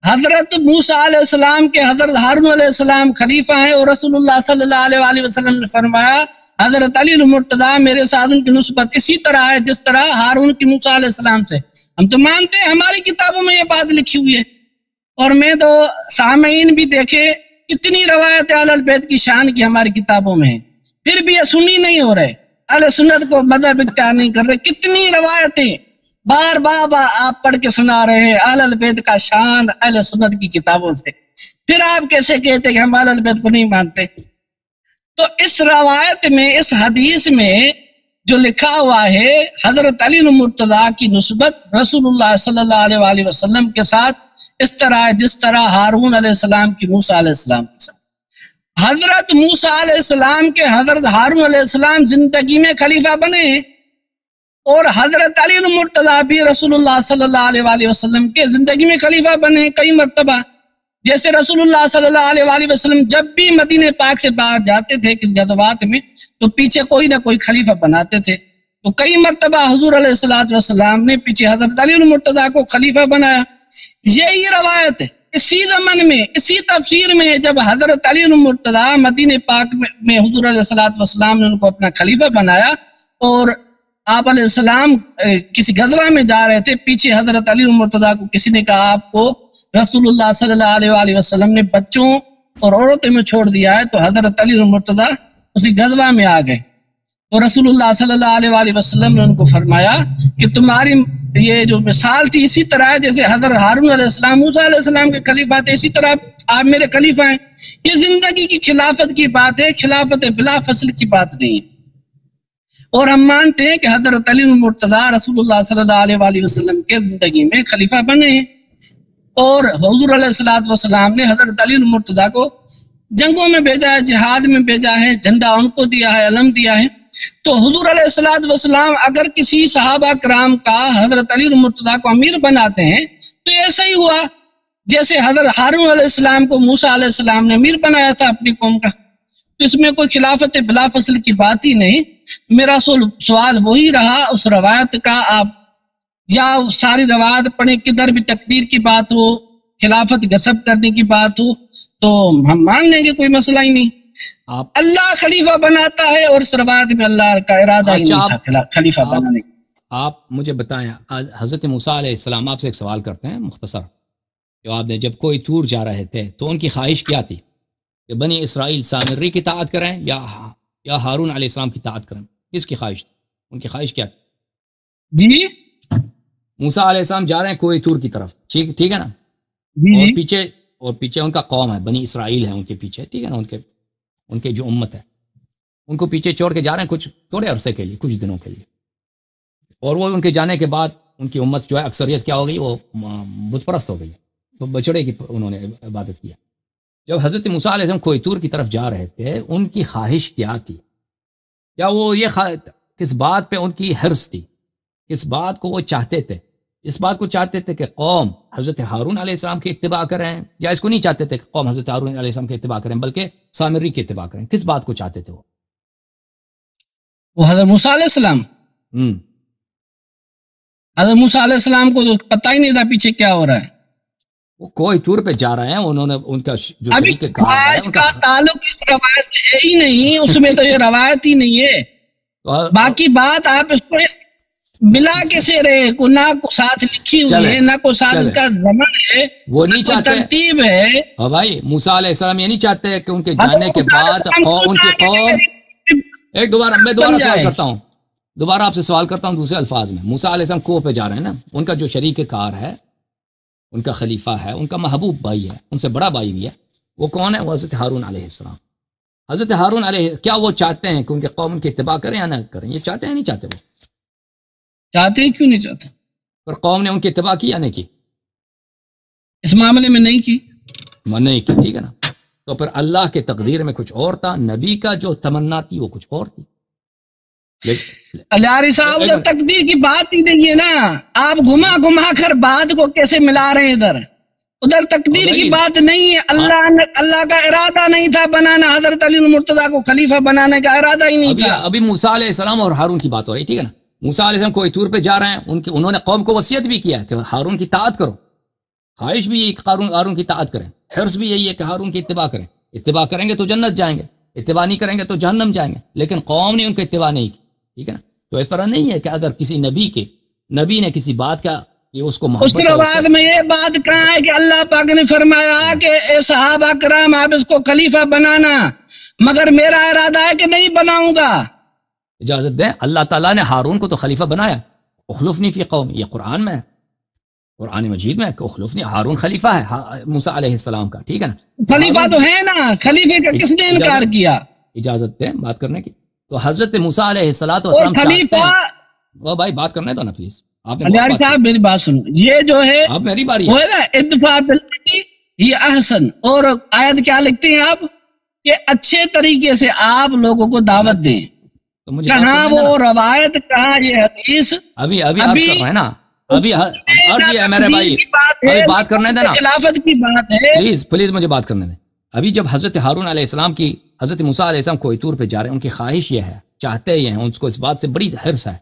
S2: حضرت موسیٰ علیہ السلام کے حضرت ہارون علیہ السلام خلیفہ ہیں، اور رسول اللہ صلی اللہ علیہ وآلہ وسلم نے فرمایا حضرت علی المرتضیٰ میرے ساتھ ان کی نسبت اسی طرح ہے جس طرح ہارون کی موسیٰ علیہ السلام سے۔ ہم تو مانتے ہیں، ہماری کتابوں میں یہ بات لکھی ہوئی ہے، اور میں تو سامعین بھی دیکھے کتنی روایت اہل البیت کی شان کی ہماری کتابوں میں ہے، پھر بھی یہ سنی نہیں ہو رہے، اہل سنت کو مذہب اختیار نہیں کر رہے۔ کتنی روایتیں بار بار آپ پڑھ کے سنا رہے ہیں اہل البیت کا شان اہل سنت کی کتابوں سے، پھر آپ کیسے کہتے ہیں کہ ہم اہل البیت کو نہیں مانتے؟ تو اس روایت میں، اس حدیث میں جو لکھا ہوا ہے حضرت علی المرتضیٰ کی نسبت رسول اللہ صلی اللہ علیہ وآلہ وسلم کے ساتھ اس طرح ہے جس طرح ہارون علیہ السلام کی موسیٰ علیہ السلام کے ساتھ۔ حضرت موسیٰ علیہ السلام کے حضرت ہارون علیہ السلام زندگی میں خلیفہ بنے، اور حضرت علی المرتضیٰ بھی رسول اللہ صلی اللہ علیہ وآلہ وسلم کے زندگی میں خلیفہ بنے کئی مرتبہ۔ جیسے رسول اللہ صلی اللہ علیہ وآلہ وسلم جب بھی مدینہ پاک سے باہر جاتے تھے غزوات میں تو پیچھے کوئی نہ کوئی خلیفہ بناتے تھے، تو کئی مرتبہ حضور علیہ السلام نے پیچھے حضرت علی المرتضیٰ کو خلیفہ بنایا۔ یہی روایت ہے اسی زمن میں، اسی تفسیر میں، جب حضرت علی المرتضیٰ مدینہ پاک میں حضور علیہ السلام نے ان کو اپنا خلیفہ بنایا، اور آپ علیہ السلام کسی غزوہ میں جا رہے تھے، پیچھے حضرت علی المرتضیٰ کو کسی نے کہا آپ کو رسول اللہ صلی اللہ علیہ وآلہ وسلم نے بچوں اور عورتوں میں چھوڑ دیا ہے، تو حضرت علی المرتضیٰ اسی غزوہ میں آ گئے، تو رسول اللہ صلی اللہ علیہ وآلہ وسلم نے ان کو فرمایا کہ تمہاری یہ جو مثال تھی اسی طرح ہے جیسے حضرت ہارون علیہ السلام موسیٰ علیہ السلام کے خلیفہ تھے، اسی طرح آپ میرے خلیفہ ہیں۔ یہ زندگی کی خلافت کی بات ہے، خلافت بلا فصل کی بات نہیں ہے، اور ہم مانتے ہیں کہ حضرت علی المرتضیٰ رسول اللہ صلی اللہ علیہ وآلہ وسلم کے زندگی میں خلیفہ بنے ہیں، اور حضور علیہ السلام نے حضرت علی المرتضیٰ کو جنگوں میں بھیجا ہے، جہاد میں بھیجا ہے، جھنڈا ان کو دیا ہے، علم دیا ہے۔ تو حضور علیہ السلام اگر کسی صحابہ کرام کا حضرت علی المرتضیٰ کو امیر بناتے ہیں تو ایسا ہی ہوا جیسے حضرت ہارون علیہ السلام کو موسیٰ علیہ السلام نے امیر بنایا تھا اپنی قوم کا، تو اس میں کوئی خلافت بلا فصل کی بات ہی نہیں۔ میرا سوال وہی رہا اس روایت کا، آپ یا ساری روایت پڑھیں کدھر بھی تقدیر کی بات ہو، خلافت غصب کرنے کی بات ہو تو ہم مان لیں گے، کوئی مسئلہ ہی نہیں۔ اللہ خلیفہ بناتا ہے، اور اس روایت میں اللہ کا ارادہ ہی نہیں تھا خلیفہ بنانے کا۔
S1: آپ مجھے بتائیں، حضرت موسیٰ علیہ السلام آپ سے ایک سوال کرتے ہیں مختصر، کہ آپ نے جب کوئی طور جا رہے تھے تو ان کی خواہش کیا تھی کہ بنی اسرائیل سامری کی اطاعت کریں یا ہارون علیہ السلام کی اطاعت کریں؟ کس کی خواہش تھی؟ ان کی خواہش کیا تھی؟
S2: جی
S1: موسیٰ علیہ السلام جا رہے ہیں کوئی طور کی طرف، ٹھیک ہے نا، اور پیچھے ان کا قوم ہے، بنی اسرائیل ہے ان کے پیچھے، ٹھیک ہے نا، ان کے جو امت ہے ان کو پیچھے چھوڑ کے جا رہے ہیں کچھ تھوڑے عرصے کے لیے، کچھ دنوں کے لیے، اور وہ ان کے جانے کے بعد ان کی امت جو ہے اکثریت کیا ہو گئی، وہ بت پرست ہو گئی، تو بچڑے کی انہوں نے عبادت کیا۔ جب حضرت موسیٰ علیہ السلام کوئی طور کی طرف جا رہے تھے ان کی خواہش کیا تھی؟ کیا وہ کس بات پہ ان کی حرص تھی، کس بات کو وہ چاہتے تھے؟ اس بات کو چاہتے تھے کہ قوم حضرت ہارون علیہ السلام کی اتباع کریں، یا اس کو نہیں چاہتے تھے کہ قوم حضرت ہارون علیہ السلام کی اتباع کریں بلکہ سامری کی اتباع کریں؟ کس بات کو چاہتے تھے
S2: وہ حضرت موسیٰ علیہ السلام؟ حضرت موسیٰ علیہ السلام کو تو پتہ ہی نہیں تھا پیچھے کیا ہو رہا ہے،
S1: وہ کوئی طور پہ جا رہے ہیں، انہوں نے ان کا جو
S2: ابھی خواہش کا تعلق اس روایت سے ہے ہی نہیں، اس میں تو یہ روایت ہی نہیں ہے۔ باقی بات آپ اس کو ملا کیسے رہے، نہ کو ساتھ لکھی ہوئی ہے، نہ کو ساتھ اس کا زمن ہے،
S1: وہ نہیں چاہتے
S2: ترتیب ہے۔
S1: بھائی موسیٰ علیہ السلام یہ نہیں چاہتے کہ ان کے جانے کے بعد ان کی قوم میں دوبارہ سوال کرتا ہوں، دوبارہ آپ سے سوال کرتا ہوں دوسرے الفاظ میں۔ موسیٰ علیہ السلام کوہ پہ جا رہے ہیں نا، ان کا جو شریک کار ہے، ان کا خلیفہ ہے، ان کا محبوب بھائی ہے، ان سے بڑا بھائی بھی ہے، وہ کون ہے؟ وہ حضرت ہارون علیہ السلام۔ حضرت ہارون علیہ کیا وہ چاہتے ہیں کہ ان کے قوم ان کی اتباع کریں یا نہ کریں؟ یہ چاہتے ہیں نہیں چاہتے؟ وہ
S2: چاہتے ہیں، کیوں نہیں چاہتے؟
S1: پر قوم نے ان کی اتباع کی یا نہیں کی؟
S2: اس معاملے میں نہیں کی،
S1: نہیں کی، ٹھیک ہے نا۔ تو پھر اللہ کے تقدیر میں کچھ اور تھا، نبی کا جو تمنا تھی وہ کچھ اور تھی۔
S2: الیاری صاحب ادھر تقدیر کی بات ہی نہیں ہے نا، آپ گھما کر بات کو کیسے ملا رہے ہیں؟ ادھر تقدیر کی بات نہیں ہے، اللہ کا ارادہ نہیں تھا بنانا، حضرت علی المرتضیٰ کو خلیفہ بنانے کا ارادہ ہی نہیں تھا۔
S1: ابھی موسیٰ علیہ السلام اور ہارون کی بات ہو رہی، ٹھیک ہے نا، موسیٰ علیہ السلام کوہ طور پہ جا رہے ہیں، انہوں نے قوم کو وصیت بھی کیا کہ ہارون کی اطاعت کرو، خواہش بھی یہی کہ ہارون کی اطاعت کریں، حرص بھی یہی ہے کہ ہارون کی اتباع کریں، اتباع کریں گے تو جنت جائیں گے، اتباع نہیں کریں گے تو جہنم جائیں گے، لیکن قوم نے ان کو اتباع نہیں کی، ٹھیک ہے نا؟ تو اس طرح نہیں ہے کہ اگر کسی نبی نے کسی بات کا یہ اس کو
S2: اس
S1: محبت
S2: رواج میں یہ بات کہاں ہے کہ اللہ پاک نے فرمایا کہ اے صحابہ کرام آپ اس کو خلیفہ بنانا، مگر میرا ارادہ ہے کہ نہیں بناؤں گا۔
S1: اجازت دیں، اللہ تعالیٰ نے ہارون کو تو خلیفہ بنایا، اخلفنی فی قوم، یہ قرآن میں ہے، قرآن مجید میں ہے کہ اخلفنی، ہارون خلیفہ ہے موسیٰ علیہ السلام کا، ٹھیک ہے نا؟
S2: خلیفہ تو ہے نا، خلیفے کا کس نے انکار کیا؟
S1: اجازت دیں بات کرنے کی۔ تو حضرت موسیٰ علیہ السلام
S2: خلیفہ،
S1: وہ بھائی بات کرنے دو نا پلیز، آپ نے
S2: علیاری صاحب میری بات سنو، یہ جو ہے
S1: اب میری باری
S2: وہ ہے نا ادفع باللتی ہی احسن، اور آیت کیا لکھتے ہیں آپ کہ اچھے طریقے سے آپ لوگوں کو دعوت دیں،
S1: تو مجھے
S2: کہاں وہ روایت کہاں یہ حدیث؟
S1: ابھی عرض کر رہے ہیں نا، ابھی عرض یہ ہے میرے بھائی، ابھی بات کرنے دینا،
S2: خلافت کی بات ہے،
S1: پلیز مجھے بات کرنے دیں۔ ابھی جب حضرت ہارون علیہ السلام کی حضرت موسیٰ علیہ السلام کوہ طور پہ جا رہے ہیں، ان کی خواہش یہ ہے، چاہتے یہ ہیں، ان کو اس بات سے بڑی حرص ہے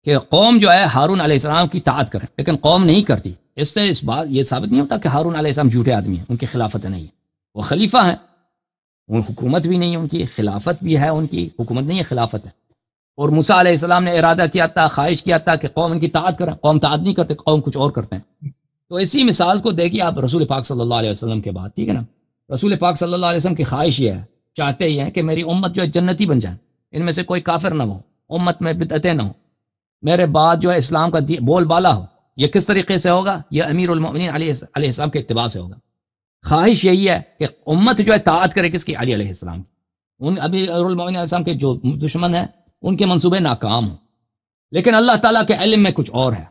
S1: کہ قوم جو ہے ہارون علیہ السلام کی اطاعت کریں، لیکن قوم نہیں کرتی۔ اس سے اس بات یہ ثابت نہیں ہوتا کہ ہارون علیہ السلام جھوٹے آدمی ہیں، ان کی خلافت نہیں ہے، وہ خلیفہ ہیں، وہ حکومت بھی نہیں ہے ان کی، خلافت بھی ہے ان کی، حکومت نہیں ہے خلافت ہے۔ اور موسیٰ علیہ السلام نے ارادہ کیا تھا، خواہش کیا تھا کہ قوم ان کی اطاعت کریں، قوم اطاعت نہیں کرتے، قوم کچھ اور کرتے ہیں۔ تو اسی مثال کو دیکھیے آپ رسول پاک صلی اللہ علیہ وسلم کے بعد، ٹھیک ہے نا؟ رسول پاک صلی اللہ علیہ وسلم کی خواہش یہ ہے، چاہتے یہ ہیں کہ میری امت جو ہے جنتی بن جائے، ان میں سے کوئی کافر نہ ہو، امت میں بدعتیں نہ ہو، میرے بعد جو ہے اسلام کا بول بالا ہو۔ یہ کس طریقے سے ہوگا؟ یہ امیر المؤمنین علیہ السلام کے اتباع سے ہوگا۔ خواہش یہی ہے کہ امت جو ہے اطاعت کرے کس کی؟ علی علیہ السلام کی۔ ان امیر المؤمنین علیہ السلام کے جو دشمن ہیں ان کے منصوبے ناکام ہوں، لیکن اللہ تعالیٰ کے علم میں کچھ اور ہے،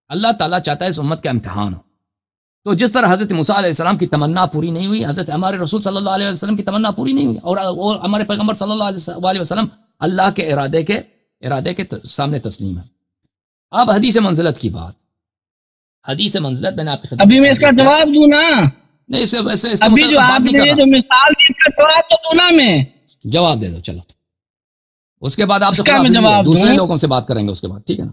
S1: اللہ تعالیٰ چاہتا ہے اس امت کا امتحان ہو۔ تو جس طرح حضرت موسیٰ علیہ السلام کی تمنا پوری نہیں ہوئی، حضرت ہمارے رسول صلی اللہ علیہ وسلم کی تمنا پوری نہیں ہوئی، اور ہمارے پیغمبر صلی اللہ علیہ وسلم اللہ کے ارادے کے سامنے تسلیم ہے۔ اب حدیث منزلت کی بات، حدیث منزلت میں نے آپ کی خدمت
S2: ابھی میں اس کا جواب دوں نا،
S1: نہیں اس
S2: ابھی جو آپ نے جو مثال دی اس کا جواب تو دوں نا، میں
S1: جواب دے دو، چلو اس کے بعد آپ سے دوسرے لوگوں سے بات کریں گے اس کے بعد، ٹھیک ہے نا؟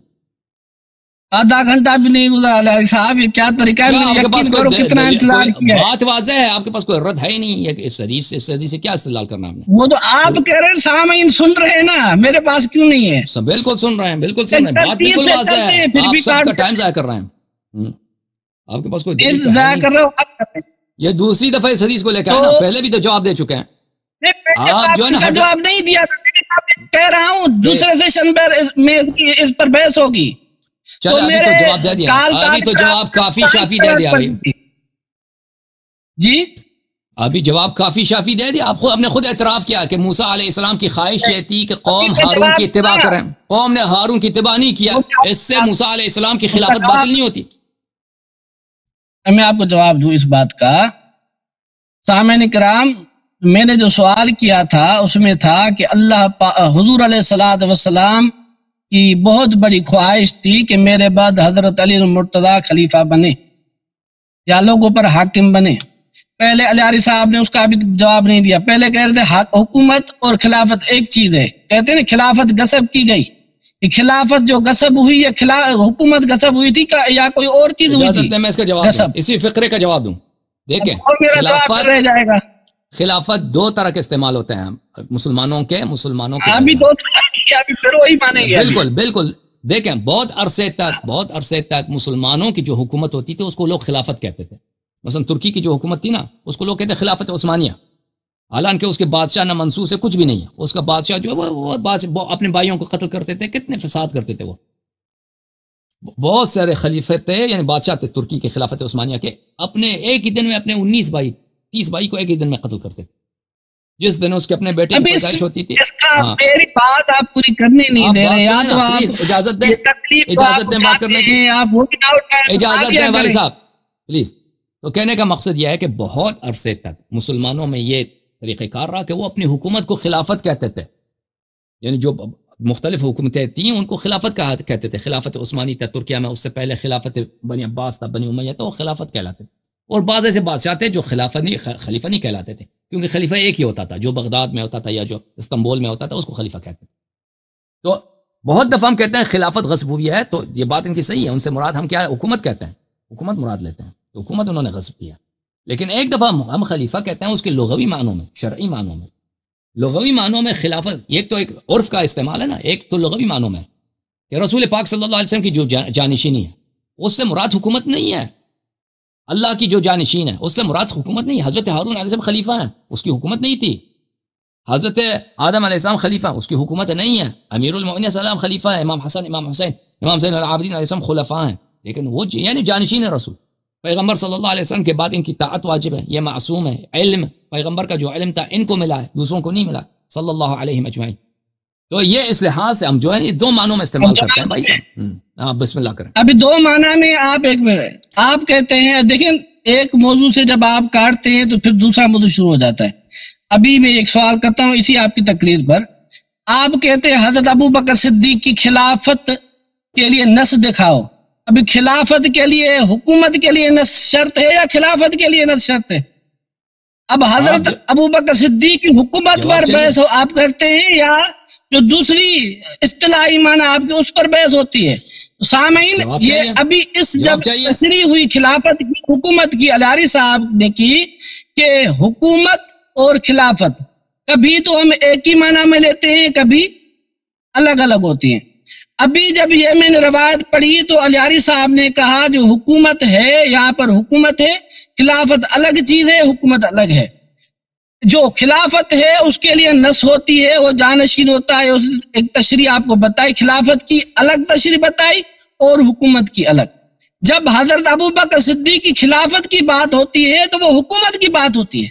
S2: آدھا گھنٹہ بھی نہیں گزرا علیہ صاحب، یہ کیا طریقہ ہے؟ یقین کرو کتنا انتظار کیا ہے،
S1: بات واضح ہے، آپ کے پاس کوئی رد ہے ہی نہیں، اس حدیث سے کیا استدلال کرنا ہم نے؟
S2: وہ تو آپ کہہ رہے ہیں، سامعین سن رہے ہیں نا، میرے پاس کیوں نہیں ہے؟
S1: سب بالکل سن رہے ہیں، بالکل سن رہے ہیں، بات بالکل واضح ہے، آپ سب کا ٹائم ضائع کر رہے ہیں، آپ کے پاس کوئی دلیل
S2: ضائع کر رہے ہو؟
S1: یہ دوسری دفعہ اس حدیث کو لے کے آئے نا، پہلے بھی تو جواب دے چکے ہیں آپ، جو ہے نا
S2: جواب نہیں دیا، کہہ رہا ہوں دوسرے سیشن پر اس پر بحث ہوگی۔
S1: چلو ابھی تو جواب دے دیا، ابھی تو جواب کافی شافی دے دیا
S2: جی،
S1: ابھی جواب کافی شافی دے دیا، آپ نے خود اعتراف کیا کہ موسیٰ علیہ السلام کی خواہش یہ تھی کہ قوم ہارون کی اتباع کریں، قوم نے ہارون کی اتباع نہیں کیا، اس سے موسیٰ علیہ السلام کی خلافت باطل نہیں ہوتی۔
S2: میں آپ کو جواب دوں اس بات کا، سامعین کرام، میں نے جو سوال کیا تھا اس میں تھا کہ حضور علیہ الصلوۃ والسلام کی بہت بڑی خواہش تھی کہ میرے بعد حضرت علی المرتضیٰ خلیفہ بنے یا لوگوں پر حاکم بنے۔ پہلے علیاری صاحب نے اس کا بھی جواب نہیں دیا، پہلے کہہ رہے تھے حکومت اور خلافت ایک چیز ہے، کہتے ہیں خلافت غصب کی گئی، خلافت جو غصب ہوئی ہے، حکومت غصب ہوئی تھی یا کوئی اور چیز ہوئی تھی؟
S1: میں اس کا جواب دوں، اسی فقرے کا جواب دوں، دیکھیں
S2: رہ جائے گا۔
S1: خلافت دو طرح کے استعمال ہوتے ہیں مسلمانوں کے
S2: ابھی دو ابھی پھر وہی مانیں گے،
S1: بالکل دیکھیں، بہت عرصے تک مسلمانوں کی جو حکومت ہوتی تھی اس کو لوگ خلافت کہتے تھے۔ مثلا ترکی کی جو حکومت تھی نا، اس کو لوگ کہتے ہیں خلافت عثمانیہ، حالانکہ اس کے بادشاہ نہ منصوص ہے، کچھ بھی نہیں ہے، اس کا بادشاہ جو ہے وہ اپنے بھائیوں کو قتل کرتے تھے، کتنے فساد کرتے تھے، وہ بہت سارے خلیفے تھے، یعنی بادشاہ تھے ترکی کے خلافت عثمانیہ کے، اپنے ایک ہی دن میں اپنے 19 بھائی 30 بھائی کو ایک ہی دن میں قتل کرتے تھے، جس دن اس کے اپنے بیٹے کی پیدائش ہوتی تھی۔
S2: میری بات آپ پوری کرنے نہیں دے رہے، یا تو آپ
S1: اجازت دیں بات کرنے کی، اجازت دیں بھائی صاحب پلیز۔ تو کہنے کا مقصد یہ ہے کہ بہت عرصے تک مسلمانوں میں یہ طریقہ کار رہا کہ وہ اپنی حکومت کو خلافت کہتے تھے، یعنی جو مختلف حکومتیں تھیں ان کو خلافت کہتے تھے۔ خلافت عثمانی تھا ترکیہ میں، اس سے پہلے خلافت بنی عباس تھا، بنی امیہ تھا، وہ خلافت کہلاتے تھے۔ اور بعض ایسے بادشاہ تھے جو خلیفہ نہیں کہلاتے تھے، کیونکہ خلیفہ ایک ہی ہوتا تھا، جو بغداد میں ہوتا تھا یا جو استنبول میں ہوتا تھا اس کو خلیفہ کہتے تھے۔ تو بہت دفعہ ہم کہتے ہیں خلافت غصب ہوئی ہے، تو یہ بات ان کی صحیح ہے، ان سے مراد ہم کیا ہے؟ حکومت کہتے ہیں، حکومت مراد لیتے ہیں، تو حکومت انہوں نے غصب کیا. لیکن ایک دفعہ ہم خلیفہ کہتے ہیں اس کے لغوی معنوں میں، شرعی معنوں میں. لغوی معنوں میں خلافت ایک تو ایک عرف کا استعمال ہے نا، ایک تو لغوی معنوں میں کہ رسول پاک صلی اللہ علیہ وسلم کی جو جانشینی ہے اس سے مراد حکومت نہیں ہے. اللہ کی جو جانشین ہے اس سے مراد حکومت نہیں ہے. حضرت ہارون علیہ السلام خلیفہ ہیں، اس کی حکومت نہیں تھی. حضرت آدم علیہ السلام خلیفہ، اس کی حکومت نہیں ہے. امیر المؤمنین علیہ السلام خلیفہ ہے، امام حسن، امام حسین، امام زین العابدین علیہ السلام خلفاء ہیں، لیکن وہ یعنی جانشین ہے رسول. پیغمبر صلی اللہ علیہ وسلم کے بعد ان کی طاعت واجب ہے، یہ معصوم ہے. علم پیغمبر کا جو علم تھا ان کو ملا ہے، دوسروں کو نہیں ملا صلی اللہ علیہ اجمعین. تو یہ اس لحاظ سے ہم جو ہے یہ دو معنوں میں استعمال کرتے ہیں بھائی صاحب. ہاں بسم اللہ کریں.
S2: ابھی دو معنی میں آپ ایک منٹ آپ کہتے ہیں، دیکھیں ایک موضوع سے جب آپ کاٹتے ہیں تو پھر دوسرا موضوع شروع ہو جاتا ہے. ابھی میں ایک سوال کرتا ہوں اسی آپ کی تقریر پر. آپ کہتے ہیں حضرت ابو بکر صدیق کی خلافت کے لیے نص دکھاؤ. ابھی خلافت کے لیے، حکومت کے لیے نص شرط ہے یا خلافت کے لیے نص شرط ہے؟ اب حضرت ابو بکر صدیق کی حکومت پر بحث آپ کرتے ہیں یا جو دوسری اصطلاحی معنی آپ کے اس پر بحث ہوتی ہے؟ سامعین یہ ابھی اس جب تشریح ہوئی خلافت کی، حکومت کی، الہاری صاحب نے کی کہ حکومت اور خلافت کبھی تو ہم ایک ہی معنی میں لیتے ہیں، کبھی الگ الگ ہوتی ہیں. ابھی جب یہ میں نے روایت پڑھی تو الہاری صاحب نے کہا جو حکومت ہے یہاں پر حکومت ہے، خلافت الگ چیز ہے، حکومت الگ ہے. جو خلافت ہے اس کے لیے نص ہوتی ہے، وہ جانشین ہوتا ہے. ایک تشریح آپ کو بتائی، خلافت کی الگ تشریح بتائی اور حکومت کی الگ. جب حضرت ابو بکر صدیق کی خلافت کی بات ہوتی ہے تو وہ حکومت کی بات ہوتی ہے.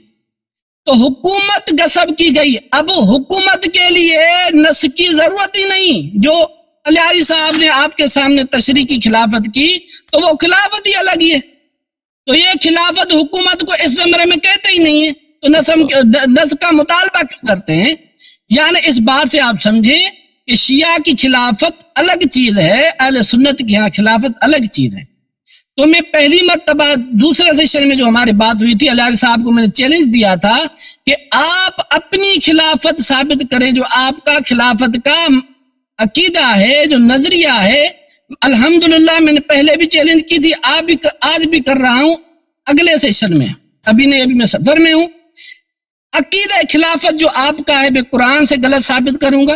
S2: تو حکومت غصب کی گئی. اب حکومت کے لیے نص کی ضرورت ہی نہیں. جو الہاری صاحب نے آپ کے سامنے تشریح کی خلافت کی تو وہ خلافت ہی الگ ہی ہے. تو یہ خلافت حکومت کو اس زمرے میں کہتے ہی نہیں ہے، تو نص کا مطالبہ کیوں کرتے ہیں؟ یعنی اس بات سے آپ سمجھیں کہ شیعہ کی خلافت الگ چیز ہے، اہل سنت کی ہاں خلافت الگ چیز ہے. تو میں پہلی مرتبہ دوسرے سیشن میں جو ہماری بات ہوئی تھی، الہاری صاحب کو میں نے چیلنج دیا تھا کہ آپ اپنی خلافت ثابت کریں، جو آپ کا خلافت کا عقیدہ ہے، جو نظریہ ہے. الحمدللہ میں نے پہلے بھی چیلنج کی تھی، آج بھی کر رہا ہوں اگلے سیشن میں. ابھی میں سفر میں ہوں. عقیدہ خلافت جو آپ کا ہے میں قرآن سے غلط ثابت کروں گا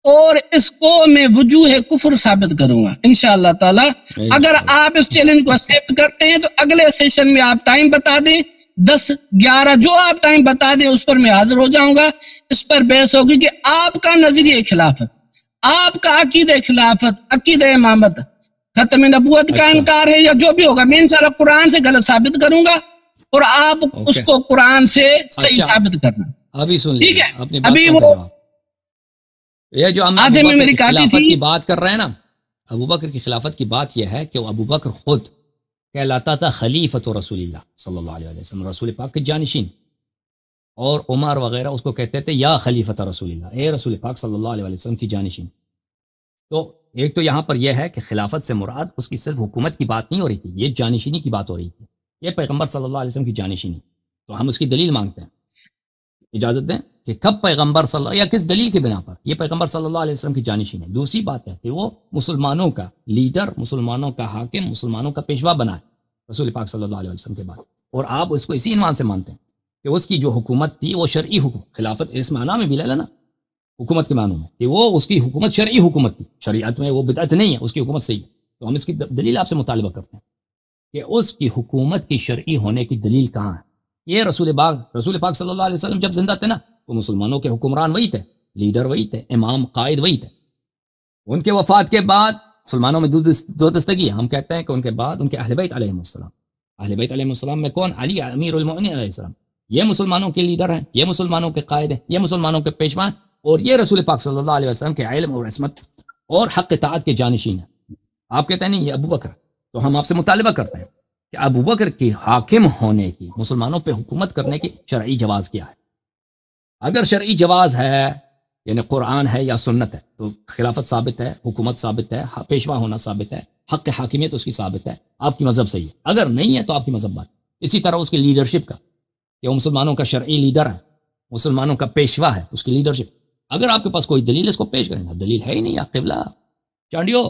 S2: اور اس کو میں وجوہ کفر ثابت کروں گا انشاءاللہ تعالی. اگر آپ اس چیلنج کو ایکسپٹ کرتے ہیں تو اگلے سیشن میں آپ ٹائم بتا دیں، 10-11 جو آپ ٹائم بتا دیں اس پر میں حاضر ہو جاؤں گا. اس پر بحث ہوگی کہ آپ کا نظریہ خلافت، آپ کا عقیدہ خلافت، عقیدہ امامت، ختم نبوت کا انکار ہے یا جو بھی ہوگا، میں انشاءاللہ قرآن سے غلط ثابت کروں گا اور آپ اس کو قرآن سے صحیح ثابت کرنا.
S1: ابھی سن
S2: ٹھیک ہے.
S1: اپنی
S2: ابھی وہ
S1: یہ جو ہم
S2: آدھے میں میری
S1: خلافت کی بات کر رہے ہیں نا، ابو بکر کی خلافت کی بات یہ ہے کہ ابو بکر خود کہلاتا تھا خلیفۃ رسول اللہ صلی اللہ علیہ وسلم، رسول پاک کے جانشین. اور عمر وغیرہ اس کو کہتے تھے یا خلیفۃ رسول اللہ، اے رسول پاک صلی اللہ علیہ وسلم کی جانشین. تو ایک تو یہاں پر یہ ہے کہ خلافت سے مراد اس کی صرف حکومت کی بات نہیں ہو رہی تھی، یہ جانشینی کی بات ہو رہی تھی. یہ پیغمبر صلی اللہ علیہ وسلم کی جانشینی. تو ہم اس کی دلیل مانگتے ہیں، اجازت دیں کہ کب پیغمبر صلی اللہ یا کس دلیل کے بنا پر یہ پیغمبر صلی اللہ علیہ وسلم کی جانشین ہے. دوسری بات ہے کہ وہ مسلمانوں کا لیڈر، مسلمانوں کا حاکم، مسلمانوں کا پیشوا بنا ہے رسول پاک صلی اللہ علیہ وسلم کے بعد. اور آپ اس کو اسی عنوان سے مانتے ہیں کہ اس کی جو حکومت تھی وہ شرعی حکومت. خلافت اس معنی میں بھی لے لینا حکومت کے معنی میں کہ وہ اس کی حکومت شرعی حکومت تھی، شریعت میں وہ بدعت نہیں ہے، اس کی حکومت صحیح ہے. تو ہم اس کی دلیل آپ سے مطالبہ کرتے ہیں کہ اس کی حکومت کی شرعی ہونے کی دلیل کہاں ہے. یہ رسول پاک صلی اللہ علیہ وسلم جب زندہ تھے نا تو مسلمانوں کے حکمران وہی تھے، لیڈر وہی تھے، امام قائد وہی تھے. ان کے وفات کے بعد مسلمانوں میں دو دستگی. ہم کہتے ہیں کہ ان کے بعد ان کے اہل بیت علیہ السلام، اہل بیت علیہ السلام میں کون؟ علی امیر المؤمنین علیہ السلام. یہ مسلمانوں کے لیڈر ہیں، یہ مسلمانوں کے قائد ہیں، یہ مسلمانوں کے پیشوا ہیں، اور یہ رسول پاک صلی اللہ علیہ وسلم کے علم اور عصمت اور حق اطاعت کے جانشین ہیں. آپ کہتے ہیں نہیں یہ ابو بکر. تو ہم آپ سے مطالبہ کرتے ہیں کہ ابو بکر کی حاکم ہونے کی، مسلمانوں پہ حکومت کرنے کی شرعی جواز کیا ہے؟ اگر شرعی جواز ہے یعنی قرآن ہے یا سنت ہے تو خلافت ثابت ہے، حکومت ثابت ہے، پیشوا ہونا ثابت ہے، حق حاکمیت اس کی ثابت ہے، آپ کی مذہب صحیح ہے. اگر نہیں ہے تو آپ کی مذہب بات. اسی طرح اس کی لیڈرشپ کا کہ وہ مسلمانوں کا شرعی لیڈر ہے، مسلمانوں کا پیشوا ہے، اس کی لیڈرشپ. اگر آپ کے پاس کوئی دلیل اس کو پیش کریں گا، دلیل ہے ہی نہیں، آپ قبلہ چانڈیو،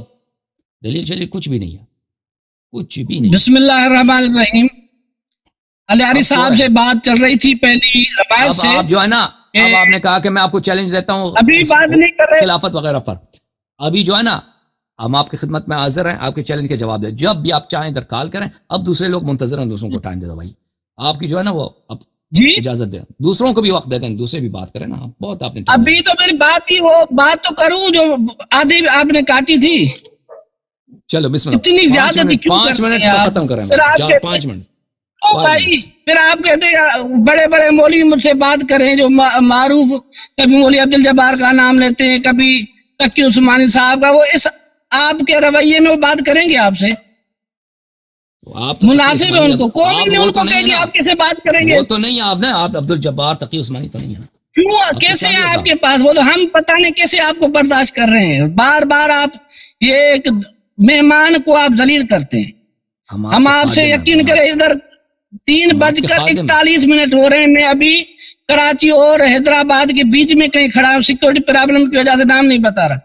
S1: دلیل شلیل کچھ بھی نہیں ہے، کچھ بھی نہیں۔
S2: بسم اللہ الرحمن الرحیم۔ الیاری صاحب سے بات چل رہی تھی پہلی روایت سے،
S1: آپ جو ہے نا، اب آپ نے کہا کہ میں آپ کو چیلنج دیتا ہوں
S2: ابھی بات نہیں کر رہے
S1: خلافت وغیرہ پر، ابھی جو ہے نا ہم آپ کی خدمت میں حاضر ہیں، آپ کے چیلنج کے جواب دیں، جب بھی آپ چاہیں ادھر کال کریں۔ اب دوسرے لوگ منتظر ہیں، دوسروں کو ٹائم دے دو بھائی، آپ کی جو ہے نا وہ اب
S2: جی
S1: اجازت دیں، دوسروں کو بھی وقت دے دیں، دوسرے بھی بات کریں نا، بہت آپ نے
S2: ابھی تو میری بات ہی، وہ بات تو کروں جو آدھی آپ نے کاٹی تھی۔
S1: چلو بسم اللہ،
S2: اتنی زیادہ
S1: 5 منٹ
S2: آپ
S1: ختم کریں،
S2: پھر آپ
S1: 5 منٹ
S2: بھائی، پھر آپ کہتے ہیں بڑے بڑے مولوی مجھ سے بات کریں جو معروف، کبھی مولوی عبد الجبار کا نام لیتے ہیں، کبھی تقی عثمانی صاحب کا، وہ اس آپ کے رویے میں وہ بات کریں گے آپ سے؟ مناسب ہے ان کو، کون نہیں ان کو کہے گی آپ کیسے بات کریں گے؟
S1: وہ تو نہیں ہے آپ نے، آپ عبد الجبار تقی عثمانی تو نہیں ہے نا،
S2: کیوں کیسے ہیں آپ کے پاس؟ وہ تو ہم پتہ نہیں کیسے آپ کو برداشت کر رہے ہیں، بار بار آپ یہ ایک مہمان کو آپ ذلیل کرتے ہیں۔ ہم آپ سے یقین کریں، ادھر 3:41 ہو رہے ہیں، میں ابھی کراچی اور حیدرآباد کے بیچ میں کہیں کھڑا ہوں، سیکورٹی پرابلم کی وجہ سے نام نہیں بتا رہا،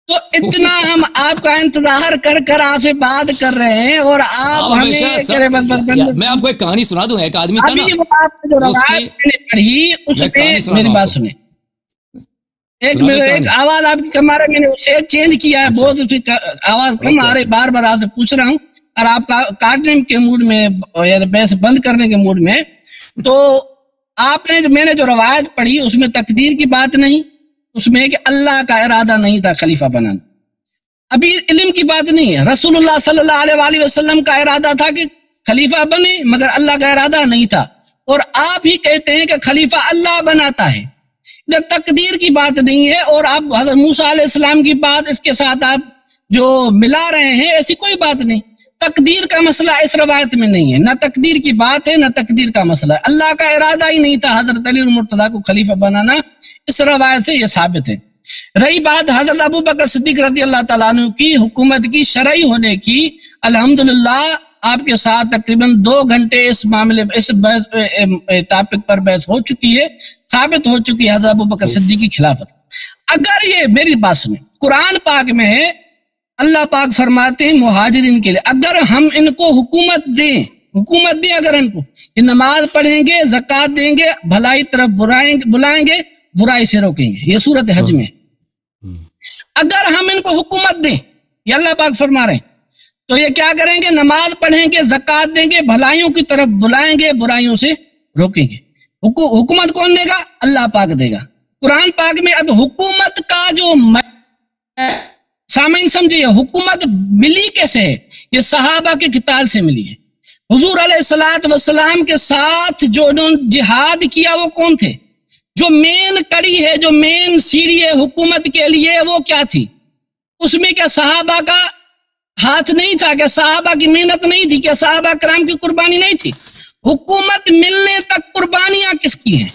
S2: تو اتنا ہم آپ کا انتظار کر کر آپ سے بات کر رہے ہیں، اور آپ ہمیں
S1: میں آپ کو ایک کہانی سنا دوں، ایک آدمی تھا نا،
S2: جو روایت میں نے پڑھی اس میں میری بات سنیں، ایک آواز آپ کی کم آ رہی ہے، میں نے اسے چینج کیا ہے، بہت آواز کم آ رہی، بار بار آپ سے پوچھ رہا ہوں، اور آپ کا کاٹنے کے موڈ میں یا بحث بند کرنے کے موڈ میں، تو آپ نے میں نے جو روایت پڑھی اس میں تقدیر کی بات نہیں، اس میں کہ اللہ کا ارادہ نہیں تھا خلیفہ بنانا، ابھی علم کی بات نہیں ہے، رسول اللہ صلی اللہ علیہ وآلہ وسلم کا ارادہ تھا کہ خلیفہ بنے، مگر اللہ کا ارادہ نہیں تھا، اور آپ ہی کہتے ہیں کہ خلیفہ اللہ بناتا ہے، ادھر تقدیر کی بات نہیں ہے، اور آپ حضرت موسیٰ علیہ السلام کی بات اس کے ساتھ آپ جو ملا رہے ہیں، ایسی کوئی بات نہیں، تقدیر کا مسئلہ اس روایت میں نہیں ہے، نہ تقدیر کی بات ہے نہ تقدیر کا مسئلہ ہے، اللہ کا ارادہ ہی نہیں تھا حضرت علی المرتضیٰ کو خلیفہ بنانا، اس روایت سے یہ ثابت ہے۔ رہی بات حضرت ابو بکر صدیق رضی اللہ تعالیٰ عنہ کی حکومت کی شرعی ہونے کی، الحمدللہ آپ کے ساتھ تقریباً 2 گھنٹے اس معاملے اس ٹاپک پر بحث ہو چکی ہے، ثابت ہو چکی ہے حضرت ابو بکر صدیق کی خلافت۔ اگر یہ میری بات سنیں، قرآن پاک میں ہے، اللہ پاک فرماتے ہیں مہاجرین کے لیے اگر ہم ان کو حکومت دیں اگر ان کو، یہ نماز پڑھیں گے، زکوٰۃ دیں گے، بھلائی طرف بلائیں گے، برائی سے روکیں گے، یہ سورۃ حج میں، اگر ہم ان کو حکومت دیں، یہ اللہ پاک فرما رہے ہیں، تو یہ کیا کریں گے؟ نماز پڑھیں گے، زکوٰۃ دیں گے، بھلائیوں کی طرف بلائیں گے، برائیوں سے روکیں گے۔ حکومت کون دے گا؟ اللہ پاک دے گا۔ قرآن پاک میں اب حکومت کا جو سامعین سمجھیے، حکومت ملی کیسے ہے؟ یہ صحابہ کے قتال سے ملی ہے۔ حضور علیہ الصلوۃ والسلام کے ساتھ جو جہاد کیا وہ کون تھے؟ جو مین کڑی ہے، جو مین سیڑھی ہے حکومت کے لیے، وہ کیا تھی؟ اس میں کیا صحابہ کا ہاتھ نہیں تھا؟ کیا صحابہ کی محنت نہیں تھی؟ کیا صحابہ کرام کی قربانی نہیں تھی؟ حکومت ملنے تک قربانیاں کس کی ہیں؟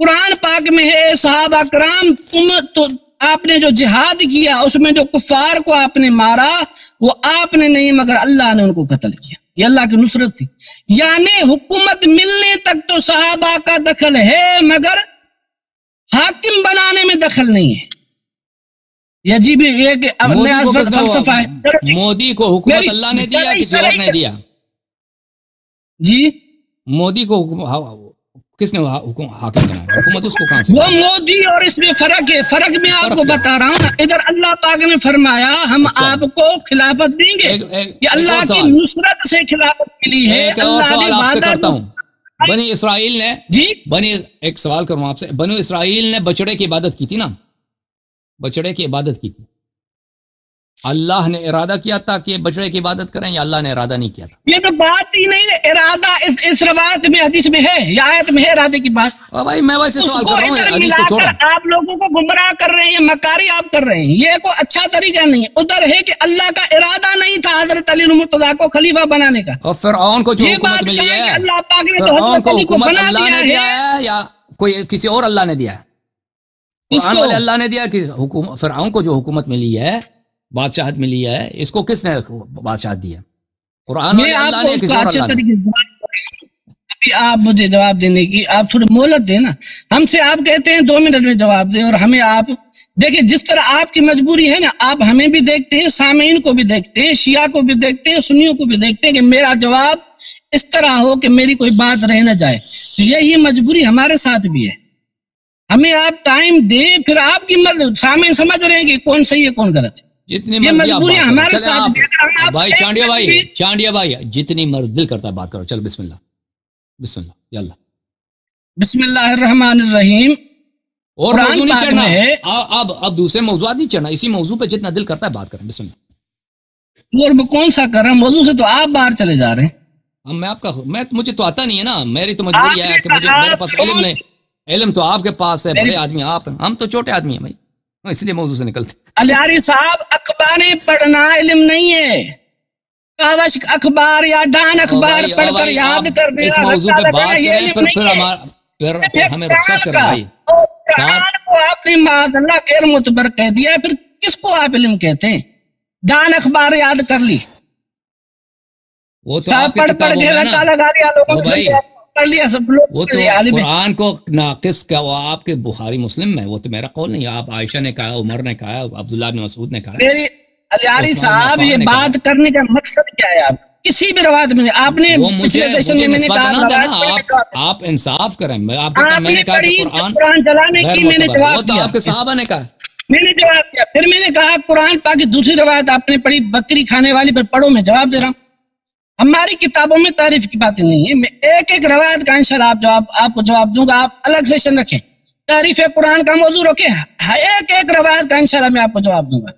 S2: قرآن پاک میں ہے صحابہ کرام آپ نے جو جہاد کیا اس میں جو کفار کو آپ نے مارا وہ آپ نے نہیں مگر اللہ نے ان کو قتل کیا، یہ اللہ کی نصرت تھی۔ یعنی حکومت ملنے تک تو صحابہ کا دخل ہے مگر حاکم بنانے میں دخل نہیں ہے۔ یہ جی بھی ایک فلسفہ ہے۔
S1: مودی کو حکومت اللہ نے دیا کسی اور نے دیا؟
S2: جی
S1: مودی کو کس نے حاکم بنایا؟ حکومت اس کو کہاں سے؟
S2: وہ مودی اور اس میں فرق ہے، فرق میں آپ کو بتا رہا ہوں۔ ادھر اللہ پاک نے فرمایا ہم آپ کو خلافت دیں گے، یہ اللہ کی نصرت سے خلافت ملی ہے۔ اللہ نے وعدہ
S1: بنی اسرائیل نے ایک سوال کروں آپ سے، بنی اسرائیل نے بچڑے کی عبادت کی تھی نا، بچڑے کی عبادت کی تھی، اللہ نے ارادہ کیا تھا کہ بچڑے کی عبادت کریں یا اللہ نے ارادہ نہیں کیا تھا؟
S2: یہ تو بات ہی نہیں ہے، ارادہ اس روایت میں حدیث میں ہے یا آیت میں ہے ارادے کی بات؟
S1: بھائی میں ویسے سوال کر رہا ہوں، حدیث کو چھوڑو،
S2: آپ لوگوں کو گمراہ کر رہے ہیں، یہ مکاری آپ کر رہے ہیں، یہ کوئی اچھا طریقہ نہیں ہے۔ ادھر ہے کہ اللہ کا ارادہ نہیں تھا حضرت علی المرتضیٰ کو خلیفہ بنانے کا،
S1: اور فرعون کو جو حکومت ملی ہے
S2: اللہ پاک نے
S1: فرعون کو حکومت اللہ نے دیا ہے یا کوئی کسی اور اللہ نے دیا ہے؟ قرآن والے اللہ نے دیا کہ فرعون کو جو حکومت ملی ہے، بادشاہت ملی ہے، اس کو کس نے بادشاہت دی ہے؟ قرآن والے اللہ نے کسی اور اللہ نے؟
S2: بھی آپ مجھے جواب دینے کی آپ تھوڑی مہلت دیں نا. ہم سے آپ کہتے ہیں 2 منٹ میں جواب دیں، اور ہمیں آپ دیکھیں جس طرح آپ کی مجبوری ہے نا، آپ ہمیں بھی دیکھتے ہیں، سامعین کو بھی دیکھتے ہیں، شیعہ کو بھی دیکھتے ہیں، سنیوں کو بھی دیکھتے ہیں کہ میرا جواب اس طرح ہو کہ میری کوئی بات رہ نہ جائے. یہی مجبوری ہمارے ساتھ بھی ہے. ہمیں آپ ٹائم دیں، پھر آپ کی مرضی. سامعین سمجھ رہے ہیں کہ کون صحیح ہے کون غلط ہے.
S1: جتنی
S2: یہ
S1: مرضی آپ
S2: مجبوری
S1: بات
S2: ہمارے
S1: کرو.
S2: ساتھ بھی ہے.
S1: چلیں آپ بھائی چانڈیا بھائی جتنی مرضی دل کرتا ہے بات کرو. چل بسم اللہ یاللہ.
S2: بسم اللہ الرحمن الرحیم.
S1: اور
S2: قرآن
S1: موضوع نہیں
S2: پاک
S1: چڑھنا،
S2: میں ہے،
S1: اب دوسرے موضوعات نہیں چڑھنا، اسی موضوع پہ جتنا دل کرتا ہے بات کریں. بسم اللہ.
S2: اور میں کون سا کر رہا ہوں موضوع سے؟ تو آپ باہر چلے جا رہے ہیں.
S1: مجھے تو آتا نہیں ہے نا، میری تو مجبوری ہے کہ میرے پاس علم نہیں. علم تو آپ کے پاس ہے، بڑے آدمی آپ ہیں، ہم تو چھوٹے آدمی ہیں بھائی، اس لیے موضوع سے نکلتے.
S2: الیاری صاحب، اخباریں پڑھنا علم نہیں ہے. کاوش اخبار یا ڈان اخبار پڑھ کر یاد کر
S1: اس موضوع پہ بات کریں، پھر ہمیں رخصت کریں بھائی.
S2: قرآن کو آپ نے معاذ اللہ غیر معتبر کہہ دیا، پھر کس کو آپ علم کہتے ہیں؟ ڈان اخبار یاد کر لی،
S1: وہ تو آپ کی کتابوں میں نا،
S2: لگا لیا لوگوں
S1: بھائی
S2: پڑھ لیا سب لوگ.
S1: وہ تو قرآن کو ناقص کا وہ آپ کے بخاری مسلم میں، وہ تو میرا قول نہیں. آپ عائشہ نے کہا، عمر نے کہا، عبداللہ بن مسعود نے کہا.
S2: میری الیاری صاحب یہ بات کرنے کا مقصد کیا ہے؟ آپ کسی بھی روایت میں آپ نے پچھلے سیشن میں نے کہا
S1: آپ انصاف کریں. میں نے کہا کہ
S2: قرآن جلانے کی میں نے جواب دیا،
S1: آپ کے صحابہ نے کہا،
S2: میں نے جواب دیا. پھر میں نے کہا قرآن پاک کی دوسری روایت آپ نے پڑھی بکری کھانے والی پر پڑھو، میں جواب دے رہا ہوں. ہماری کتابوں میں تعریف کی باتیں نہیں ہے. میں ایک روایت کا انشاءاللہ آپ کو جواب دوں گا. آپ الگ سیشن رکھیں، تعریف قرآن کا موضوع رکھیں، ایک روایت کا انشاءاللہ میں آپ کو جواب دوں گا.